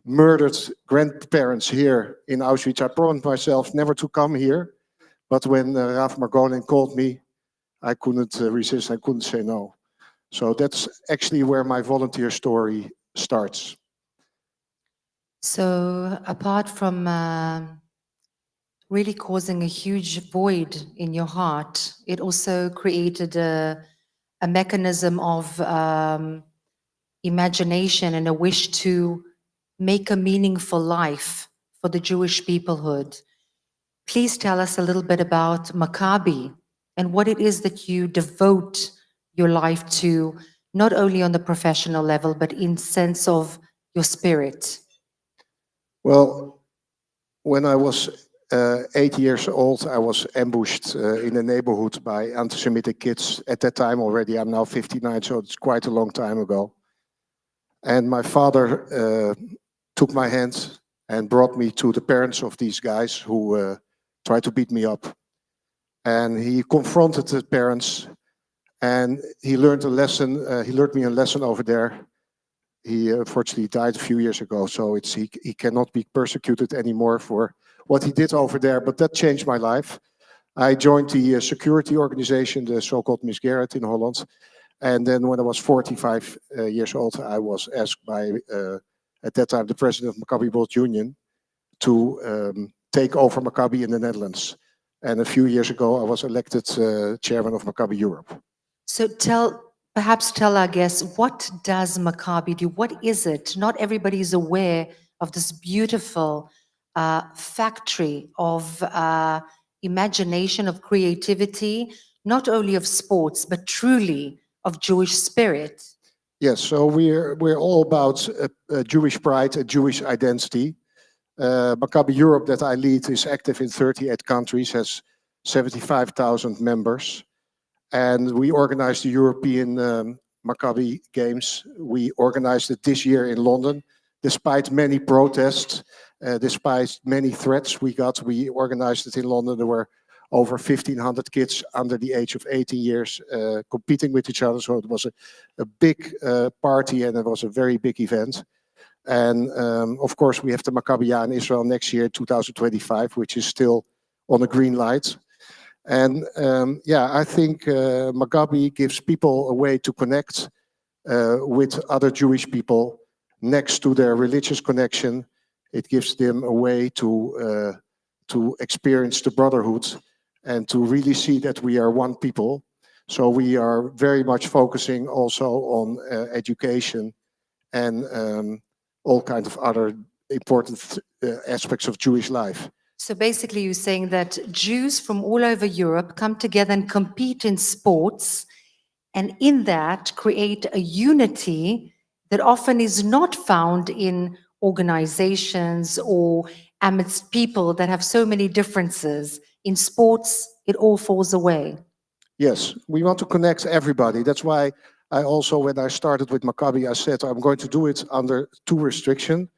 murdered grandparents here in Auschwitz. I promised myself never to come here, but when Rav Margolin called me, I couldn't resist, I couldn't say no. So that's actually where my volunteer story starts. So apart from really causing a huge void in your heart, it also created a mechanism of imagination and a wish to make a meaningful life for the Jewish peoplehood. Please tell us a little bit about Maccabi and what it is that you devote your life to, not only on the professional level, but in sense of your spirit. Well, when I was 8 years old, I was ambushed in a neighborhood by anti-Semitic kids. At that time already, I'm now 59, so it's quite a long time ago. And my father took my hand and brought me to the parents of these guys who tried to beat me up. And he confronted the parents, and he learned a lesson. He learned me a lesson over there. He unfortunately died a few years ago, so he cannot be persecuted anymore for what he did over there. But that changed my life. I joined the security organization, the so-called Misgerrit in Holland. And then when I was 45 years old, I was asked by, at that time, the president of Maccabi World Union to take over Maccabi in the Netherlands. And a few years ago, I was elected chairman of Maccabi Europe. So perhaps tell our guests, what does Maccabi do? What is it? Not everybody is aware of this beautiful factory of imagination, of creativity, not only of sports, but truly of Jewish spirit. Yes, so we're all about Jewish pride and Jewish identity. Maccabi Europe that I lead is active in 38 countries, has 75,000 members. And we organized the European Maccabi Games. We organized it this year in London. Despite many protests, despite many threats we got, we organized it in London. There were over 1,500 kids under the age of 18 years competing with each other. So it was a big party, and it was a very big event. And of course, we have the Maccabiya in Israel next year, 2025, which is still on a green light. And yeah, I think Maccabi gives people a way to connect with other Jewish people next to their religious connection. It gives them a way to experience the brotherhood and to really see that we are one people. So we are very much focusing also on education and all kinds of other important aspects of Jewish life. So basically you're saying that Jews from all over Europe come together and compete in sports, and in that create a unity that often is not found in organizations or amidst people that have so many differences. In sports, it all falls away. Yes, we want to connect everybody. That's why I also, when I started with Maccabi, I said I'm going to do it under two restrictions.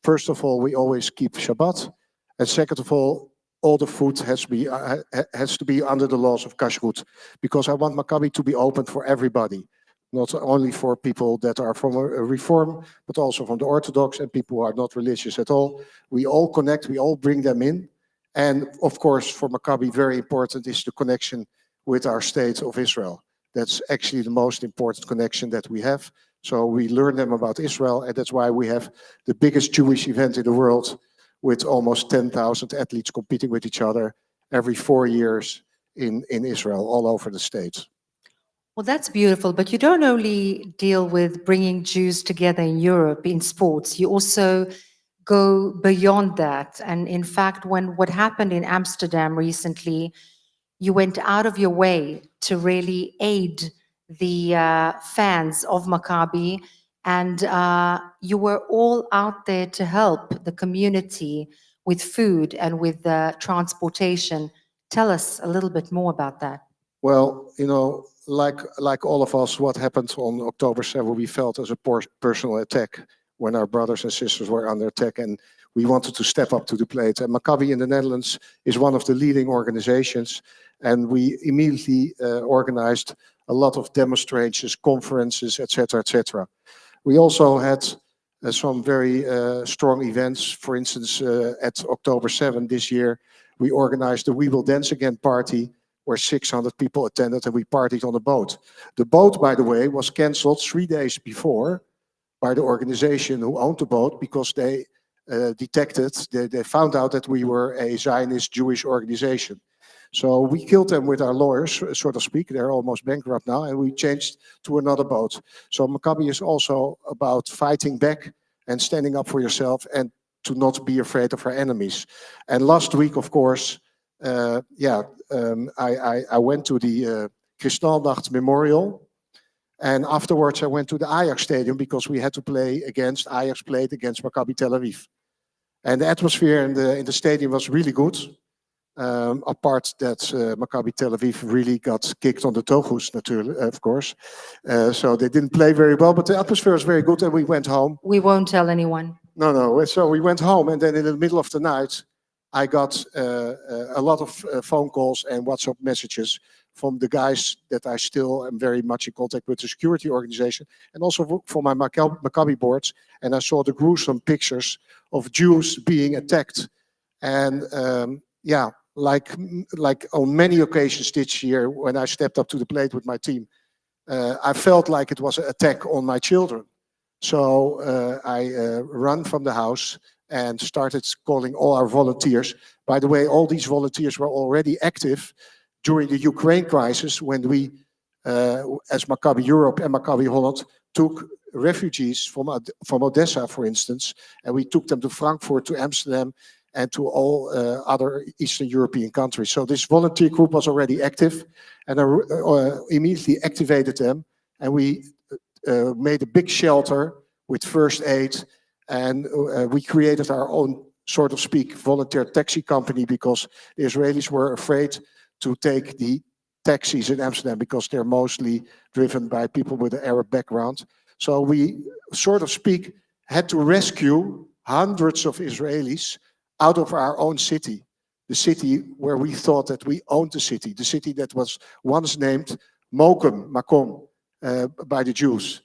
First of all, we always keep Shabbat. And second of all the food has to be under the laws of kashrut, because I want Maccabi to be open for everybody, not only for people that are from a Reform, but also from the Orthodox and people who are not religious at all. We all connect, we all bring them in. And of course, for Maccabi, very important is the connection with our state of Israel. That's actually the most important connection that we have. So we learn them about Israel, and that's why we have the biggest Jewish event in the world, with almost 10,000 athletes competing with each other every 4 years in Israel, all over the States. Well, that's beautiful, but you don't only deal with bringing Jews together in Europe in sports, you also go beyond that. And in fact, what happened in Amsterdam recently, you went out of your way to really aid the fans of Maccabi, and you were all out there to help the community with food and with transportation. Tell us a little bit more about that. Well, you know, like all of us, what happened on October 7, we felt as a personal attack when our brothers and sisters were under attack, and we wanted to step up to the plate. And Maccabi in the Netherlands is one of the leading organizations, and we immediately organized a lot of demonstrations, conferences, etc., etc. We also had some very strong events. For instance, at October 7 this year, we organized the We Will Dance Again party, where 600 people attended, and we partied on a boat. The boat, by the way, was canceled 3 days before by the organization who owned the boat, because they they found out that we were a Zionist Jewish organization. So we killed them with our lawyers, so to speak. They're almost bankrupt now, and we changed to another boat. So Maccabi is also about fighting back and standing up for yourself, and to not be afraid of our enemies. And last week, of course, I went to the Kristallnacht Memorial, and afterwards I went to the Ajax Stadium, because we had to play against, Ajax played against Maccabi Tel Aviv. And the atmosphere in the stadium was really good. Apart that Maccabi Tel Aviv really got kicked on the togus, naturally, of course. So they didn't play very well, but the atmosphere was very good, and we went home. We won't tell anyone. No. So we went home, and then in the middle of the night, I got a lot of phone calls and WhatsApp messages from the guys that I still am very much in contact with, the security organization, and also for my Maccabi boards. And I saw the gruesome pictures of Jews being attacked. And yeah, like on many occasions this year, when I stepped up to the plate with my team, I felt like it was an attack on my children. So I ran from the house and started calling all our volunteers. By the way, all these volunteers were already active during the Ukraine crisis, when we, as Maccabi Europe and Maccabi Holland, took refugees from Odessa, for instance, and we took them to Frankfurt, to Amsterdam, and to all other Eastern European countries. So this volunteer group was already active, and I immediately activated them, and we made a big shelter with first aid, and we created our own, sort of speak, volunteer taxi company, because the Israelis were afraid to take the taxis in Amsterdam because they're mostly driven by people with an Arab background. So we, sort of speak, had to rescue hundreds of Israelis out of our own city, the city where we thought that we owned the city that was once named Makom, by the Jews.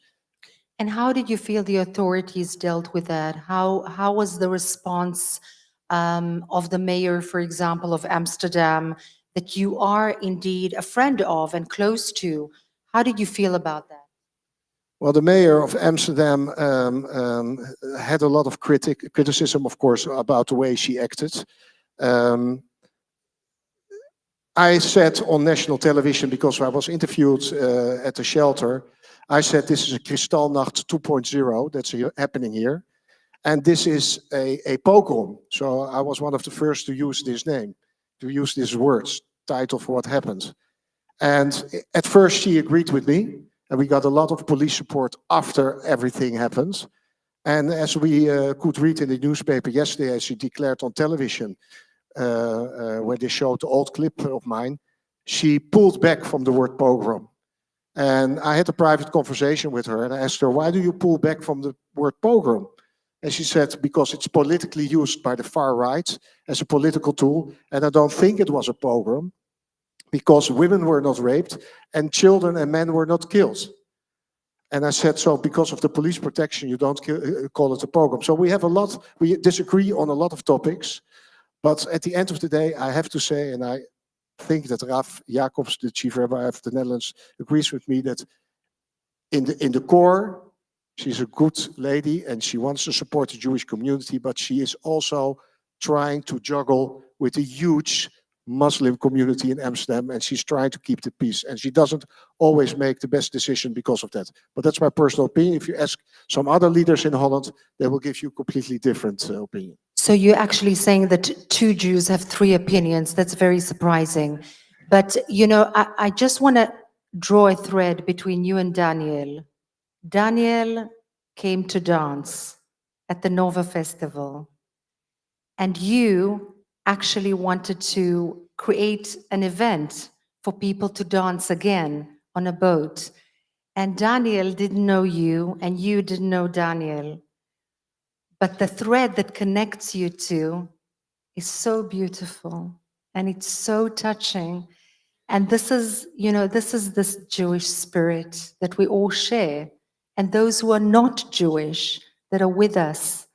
And how did you feel the authorities dealt with that? How was the response of the mayor, for example, of Amsterdam, that you are indeed a friend of and close to? How did you feel about that? Well, the mayor of Amsterdam had a lot of criticism, of course, about the way she acted. I said on national television, because I was interviewed at the shelter, I said this is a Kristallnacht 2.0 that's happening here. And this is a pogrom. So I was one of the first to use this name, to use these words, title for what happened. And at first she agreed with me, and we got a lot of police support after everything happened. And as we could read in the newspaper yesterday, as she declared on television, when they showed the old clip of mine, she pulled back from the word pogrom. And I had a private conversation with her, and I asked her, why do you pull back from the word pogrom? And she said, because it's politically used by the far right as a political tool, and I don't think it was a pogrom, because women were not raped and children and men were not killed. And I said, so because of the police protection, you don't call it a pogrom. So we disagree on a lot of topics, but at the end of the day, I have to say, and I think that Rav Jacobs, the chief rabbi of the Netherlands, agrees with me that in the core, she's a good lady and she wants to support the Jewish community, but she is also trying to juggle with a huge Muslim community in Amsterdam, and she's trying to keep the peace. And she doesn't always make the best decision because of that. But that's my personal opinion. If you ask some other leaders in Holland, they will give you a completely different opinion. So you're actually saying that two Jews have three opinions. That's very surprising. But, you know, I just want to draw a thread between you and Daniel. Daniel came to dance at the Nova Festival, and you actually wanted to create an event for people to dance again on a boat. And Daniel didn't know you, and you didn't know Daniel. But the thread that connects you two is so beautiful, and it's so touching. And this is, you know, this Jewish spirit that we all share. And those who are not Jewish, that are with us,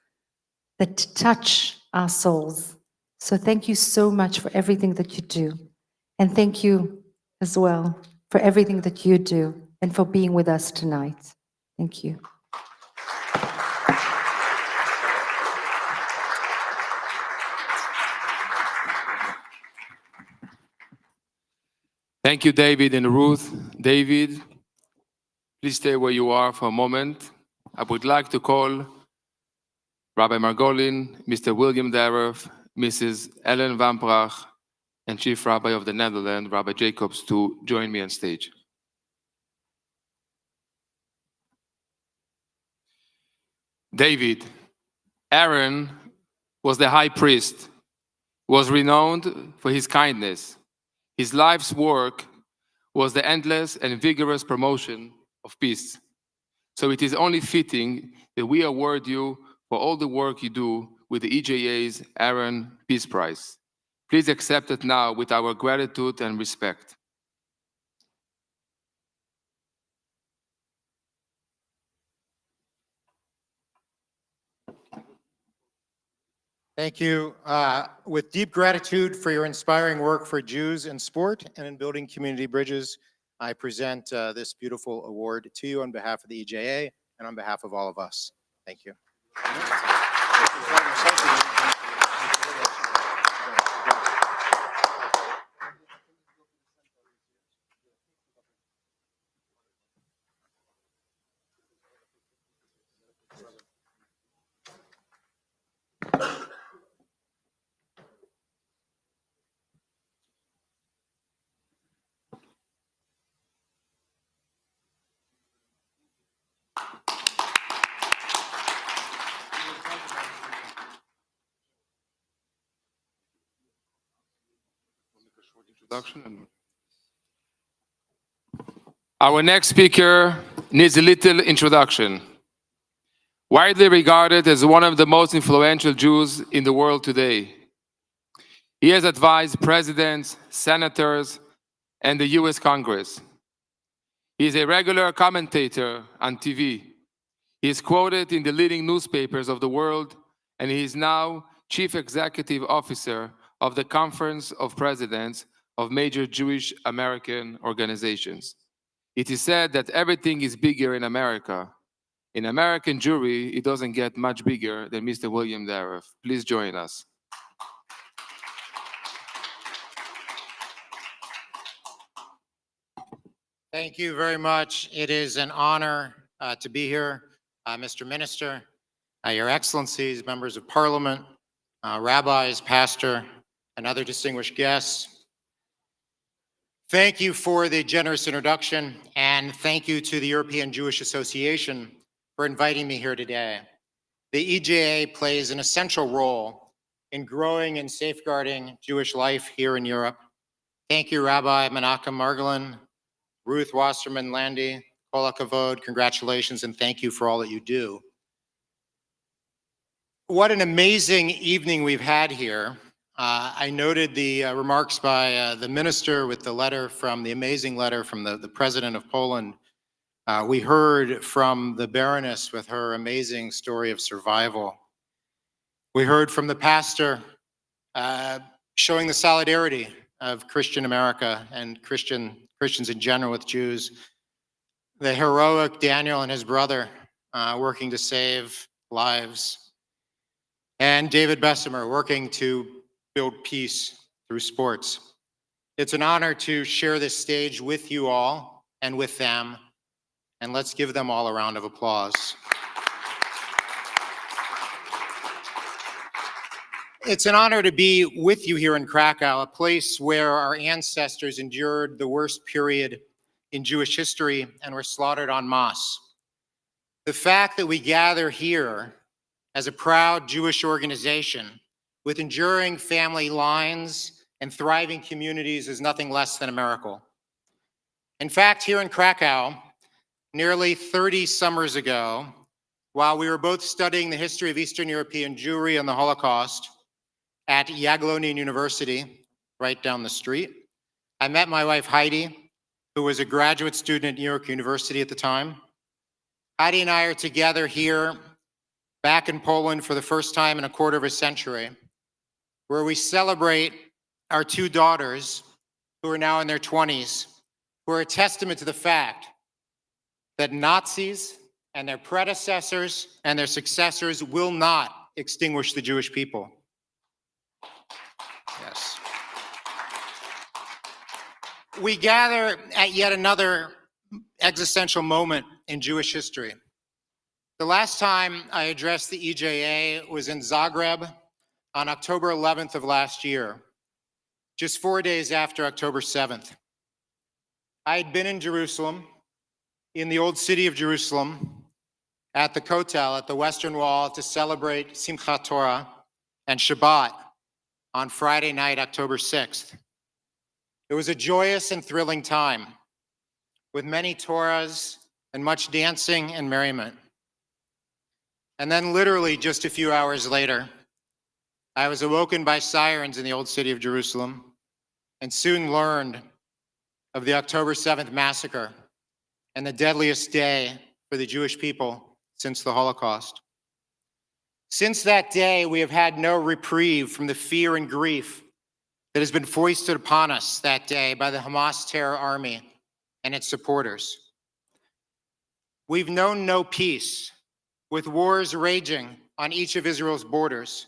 that touch our souls. So thank you so much for everything that you do. And thank you as well for everything that you do and for being with us tonight. Thank you. Thank you, David and Ruth. David, please stay where you are for a moment. I would like to call Rabbi Margolin, Mr. William Daroff, Mrs. Ellen Van Praag, and Chief Rabbi of the Netherlands, Rabbi Jacobs, to join me on stage. David, Aaron was the high priest, was renowned for his kindness. His life's work was the endless and vigorous promotion of peace. So it is only fitting that we award you for all the work you do with the EJA's Aaron Peace Prize. Please accept it now with our gratitude and respect. Thank you. With deep gratitude for your inspiring work for Jews in sport and in building community bridges, I present this beautiful award to you on behalf of the EJA and on behalf of all of us. Thank you. Our next speaker needs a little introduction. Widely regarded as one of the most influential Jews in the world today, he has advised presidents, senators, and the US Congress. He is a regular commentator on TV. He is quoted in the leading newspapers of the world, and he is now Chief Executive Officer of the Conference of Presidents of major Jewish American organizations. It is said that everything is bigger in America. In American Jewry, it doesn't get much bigger than Mr. William Daroff. Please join us. Thank you very much. It is an honor to be here, Mr. Minister, Your Excellencies, members of Parliament, rabbis, pastor, and other distinguished guests. Thank you for the generous introduction, and thank you to the European Jewish Association for inviting me here today. The EJA plays an essential role in growing and safeguarding Jewish life here in Europe. Thank you, Rabbi Menachem Margolin, Ruth Wasserman Landy, Kol HaKavod, congratulations, and thank you for all that you do. What an amazing evening we've had here. I noted the remarks by the minister with the letter from the amazing letter from the president of Poland. We heard from the Baroness with her amazing story of survival. We heard from the pastor showing the solidarity of Christian America and Christians in general with Jews. The heroic Daniel and his brother working to save lives. And David Bessemer working to build peace through sports. It's an honor to share this stage with you all and with them, and let's give them all a round of applause. It's an honor to be with you here in Krakow, a place where our ancestors endured the worst period in Jewish history and were slaughtered en masse. The fact that we gather here as a proud Jewish organization with enduring family lines and thriving communities is nothing less than a miracle. In fact, here in Krakow, nearly 30 summers ago, while we were both studying the history of Eastern European Jewry and the Holocaust at Jagiellonian University, right down the street, I met my wife Heidi, who was a graduate student at New York University at the time. Heidi and I are together here, back in Poland for the first time in a quarter of a century, where we celebrate our two daughters, who are now in their 20s, who are a testament to the fact that Nazis and their predecessors and their successors will not extinguish the Jewish people. Yes. We gather at yet another existential moment in Jewish history. The last time I addressed the EJA was in Zagreb on October 11th of last year, just 4 days after October 7th. I had been in Jerusalem, in the old city of Jerusalem, at the Kotel, at the Western Wall, to celebrate Simchat Torah and Shabbat on Friday night, October 6th. It was a joyous and thrilling time, with many Torahs and much dancing and merriment. And then literally just a few hours later, I was awoken by sirens in the old city of Jerusalem and soon learned of the October 7th massacre and the deadliest day for the Jewish people since the Holocaust. Since that day, we have had no reprieve from the fear and grief that has been foisted upon us that day by the Hamas terror army and its supporters. We've known no peace, with wars raging on each of Israel's borders,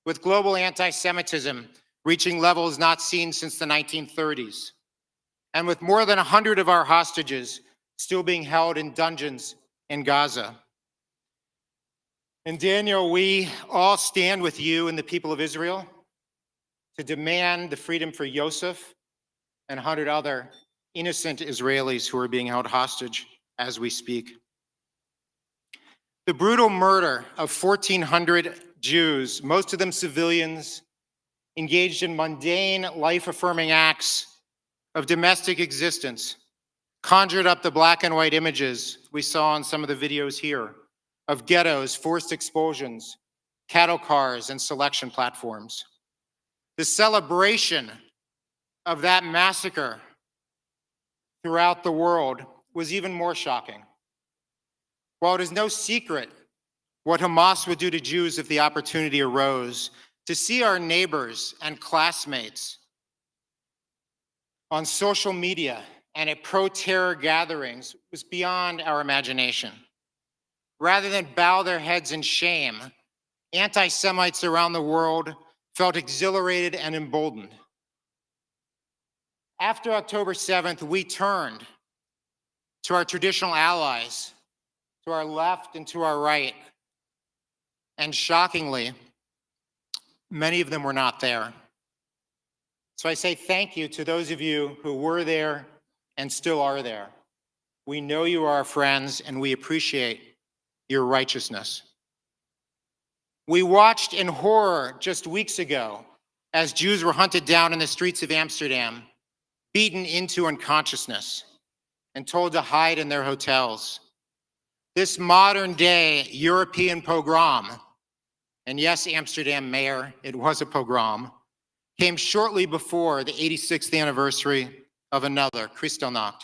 with global anti-Semitism reaching levels not seen since the 1930s, and with more than 100 of our hostages still being held in dungeons in Gaza. And Daniel, we all stand with you and the people of Israel to demand the freedom for Yosef and 100 other innocent Israelis who are being held hostage as we speak. The brutal murder of 1,400 Jews, most of them civilians, engaged in mundane, life-affirming acts of domestic existence, conjured up the black and white images we saw in some of the videos here of ghettos, forced expulsions, cattle cars, and selection platforms. The celebration of that massacre throughout the world was even more shocking. While it is no secret what Hamas would do to Jews if the opportunity arose, to see our neighbors and classmates on social media and at pro-terror gatherings was beyond our imagination. Rather than bow their heads in shame, anti-Semites around the world felt exhilarated and emboldened. After October 7th, we turned to our traditional allies, to our left and to our right, and shockingly, many of them were not there. So I say thank you to those of you who were there and still are there. We know you are our friends and we appreciate your righteousness. We watched in horror just weeks ago as Jews were hunted down in the streets of Amsterdam, beaten into unconsciousness, and told to hide in their hotels. This modern day European pogrom, and yes, Amsterdam mayor, it was a pogrom, came shortly before the 86th anniversary of another, Kristallnacht,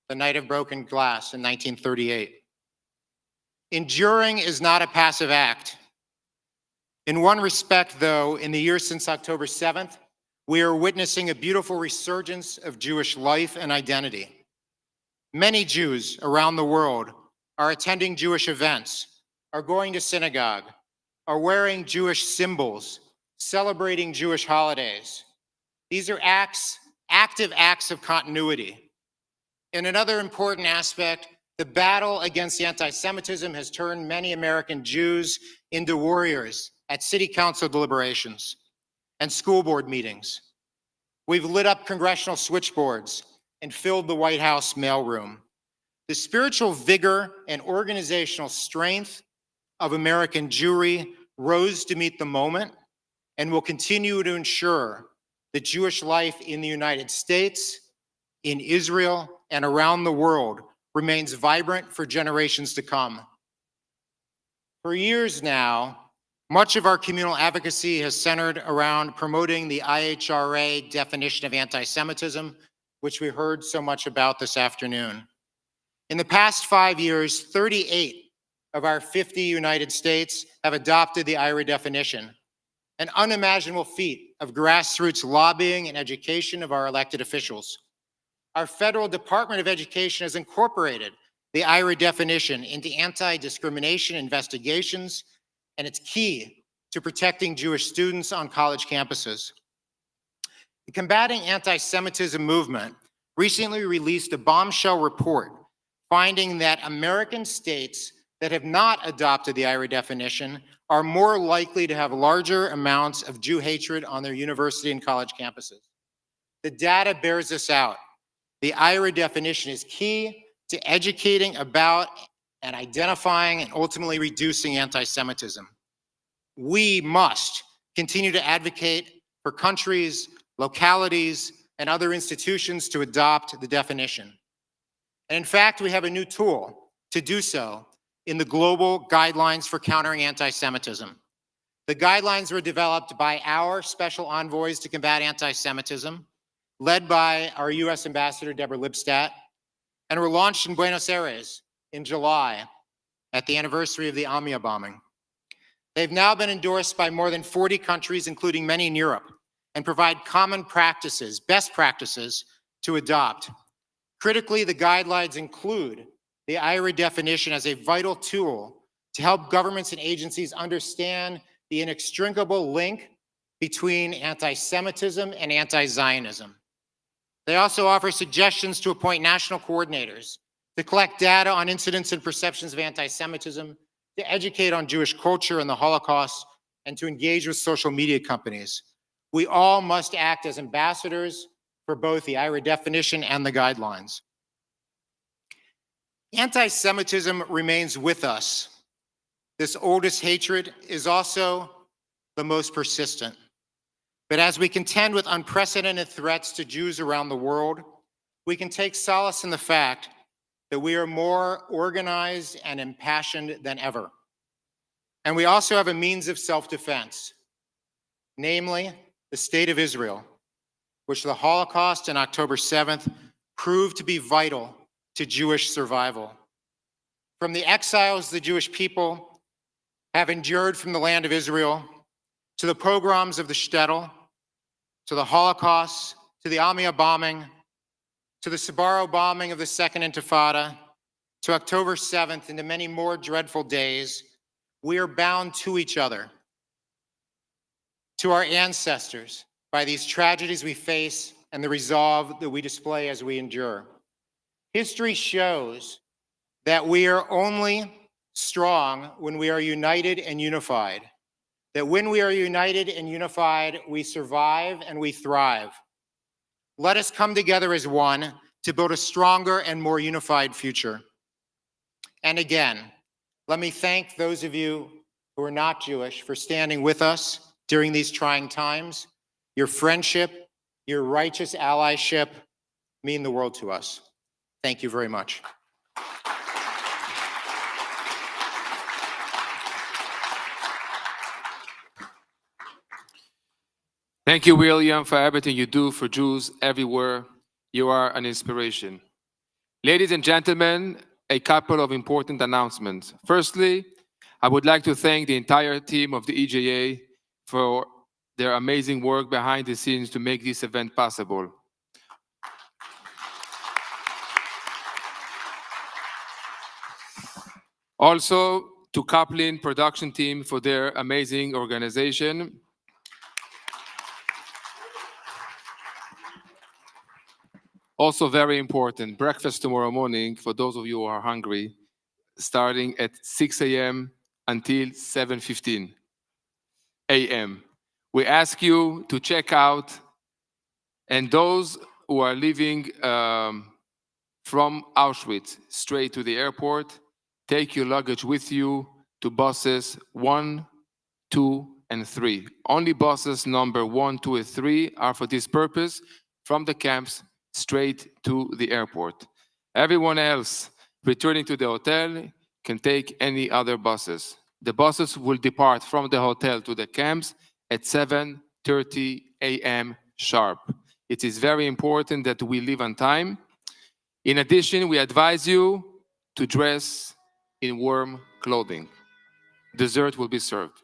the Night of Broken Glass in 1938. Enduring is not a passive act. In one respect, though, in the years since October 7th, we are witnessing a beautiful resurgence of Jewish life and identity. Many Jews around the world are attending Jewish events, are going to synagogue, are wearing Jewish symbols, celebrating Jewish holidays. These are active acts of continuity. In another important aspect, the battle against anti-Semitism has turned many American Jews into warriors at city council deliberations and school board meetings. We've lit up congressional switchboards and filled the White House mailroom. The spiritual vigor and organizational strength of American Jewry rose to meet the moment and will continue to ensure that Jewish life in the United States, in Israel, and around the world remains vibrant for generations to come. For years now, much of our communal advocacy has centered around promoting the IHRA definition of anti-Semitism, which we heard so much about this afternoon. In the past 5 years, 38 of our 50 United States have adopted the IHRA definition, an unimaginable feat of grassroots lobbying and education of our elected officials. Our federal Department of Education has incorporated the IHRA definition into anti-discrimination investigations, and it's key to protecting Jewish students on college campuses. The Combating Anti-Semitism movement recently released a bombshell report finding that American states that have not adopted the IHRA definition are more likely to have larger amounts of Jew hatred on their university and college campuses. The data bears this out. The IHRA definition is key to educating about and identifying and ultimately reducing anti-Semitism. We must continue to advocate for countries, localities, and other institutions to adopt the definition. And in fact, we have a new tool to do so in the global guidelines for countering anti-Semitism. The guidelines were developed by our special envoys to combat anti-Semitism, led by our US Ambassador, Deborah Lipstadt, and were launched in Buenos Aires in July at the anniversary of the Amia bombing. They've now been endorsed by more than 40 countries, including many in Europe, and provide common practices, best practices to adopt. Critically, the guidelines include the IHRA definition as a vital tool to help governments and agencies understand the inextricable link between anti-Semitism and anti-Zionism. They also offer suggestions to appoint national coordinators to collect data on incidents and perceptions of anti-Semitism, to educate on Jewish culture and the Holocaust, and to engage with social media companies. We all must act as ambassadors for both the IHRA definition and the guidelines. Anti-Semitism remains with us. This oldest hatred is also the most persistent. But as we contend with unprecedented threats to Jews around the world, we can take solace in the fact that we are more organized and impassioned than ever. And we also have a means of self-defense, namely the State of Israel, which the Holocaust and October 7th proved to be vital to Jewish survival. From the exiles the Jewish people have endured from the land of Israel, to the pogroms of the shtetl, to the Holocaust, to the Amia bombing, to the Sbarro bombing of the Second Intifada, to October 7th, and to many more dreadful days, we are bound to each other, to our ancestors, by these tragedies we face and the resolve that we display as we endure. History shows that we are only strong when we are united and unified. That when we are united and unified, we survive and we thrive. Let us come together as one to build a stronger and more unified future. And again, let me thank those of you who are not Jewish for standing with us during these trying times. Your friendship, your righteous allyship mean the world to us. Thank you very much. Thank you, William, for everything you do for Jews everywhere. You are an inspiration. Ladies and gentlemen, a couple of important announcements. Firstly, I would like to thank the entire team of the EJA for their amazing work behind the scenes to make this event possible. Also, to Kaplan production team for their amazing organization. Also very important, breakfast tomorrow morning for those of you who are hungry, starting at 6 a.m. until 7:15 a.m. We ask you to check out, and those who are leaving from Auschwitz straight to the airport, take your luggage with you to buses 1, 2, and 3. Only buses number 1, 2, and 3 are for this purpose, from the camps straight to the airport. Everyone else returning to the hotel can take any other buses. The buses will depart from the hotel to the camps at 7:30 a.m. sharp. It is very important that we leave on time. In addition, we advise you to dress in warm clothing. Dessert will be served.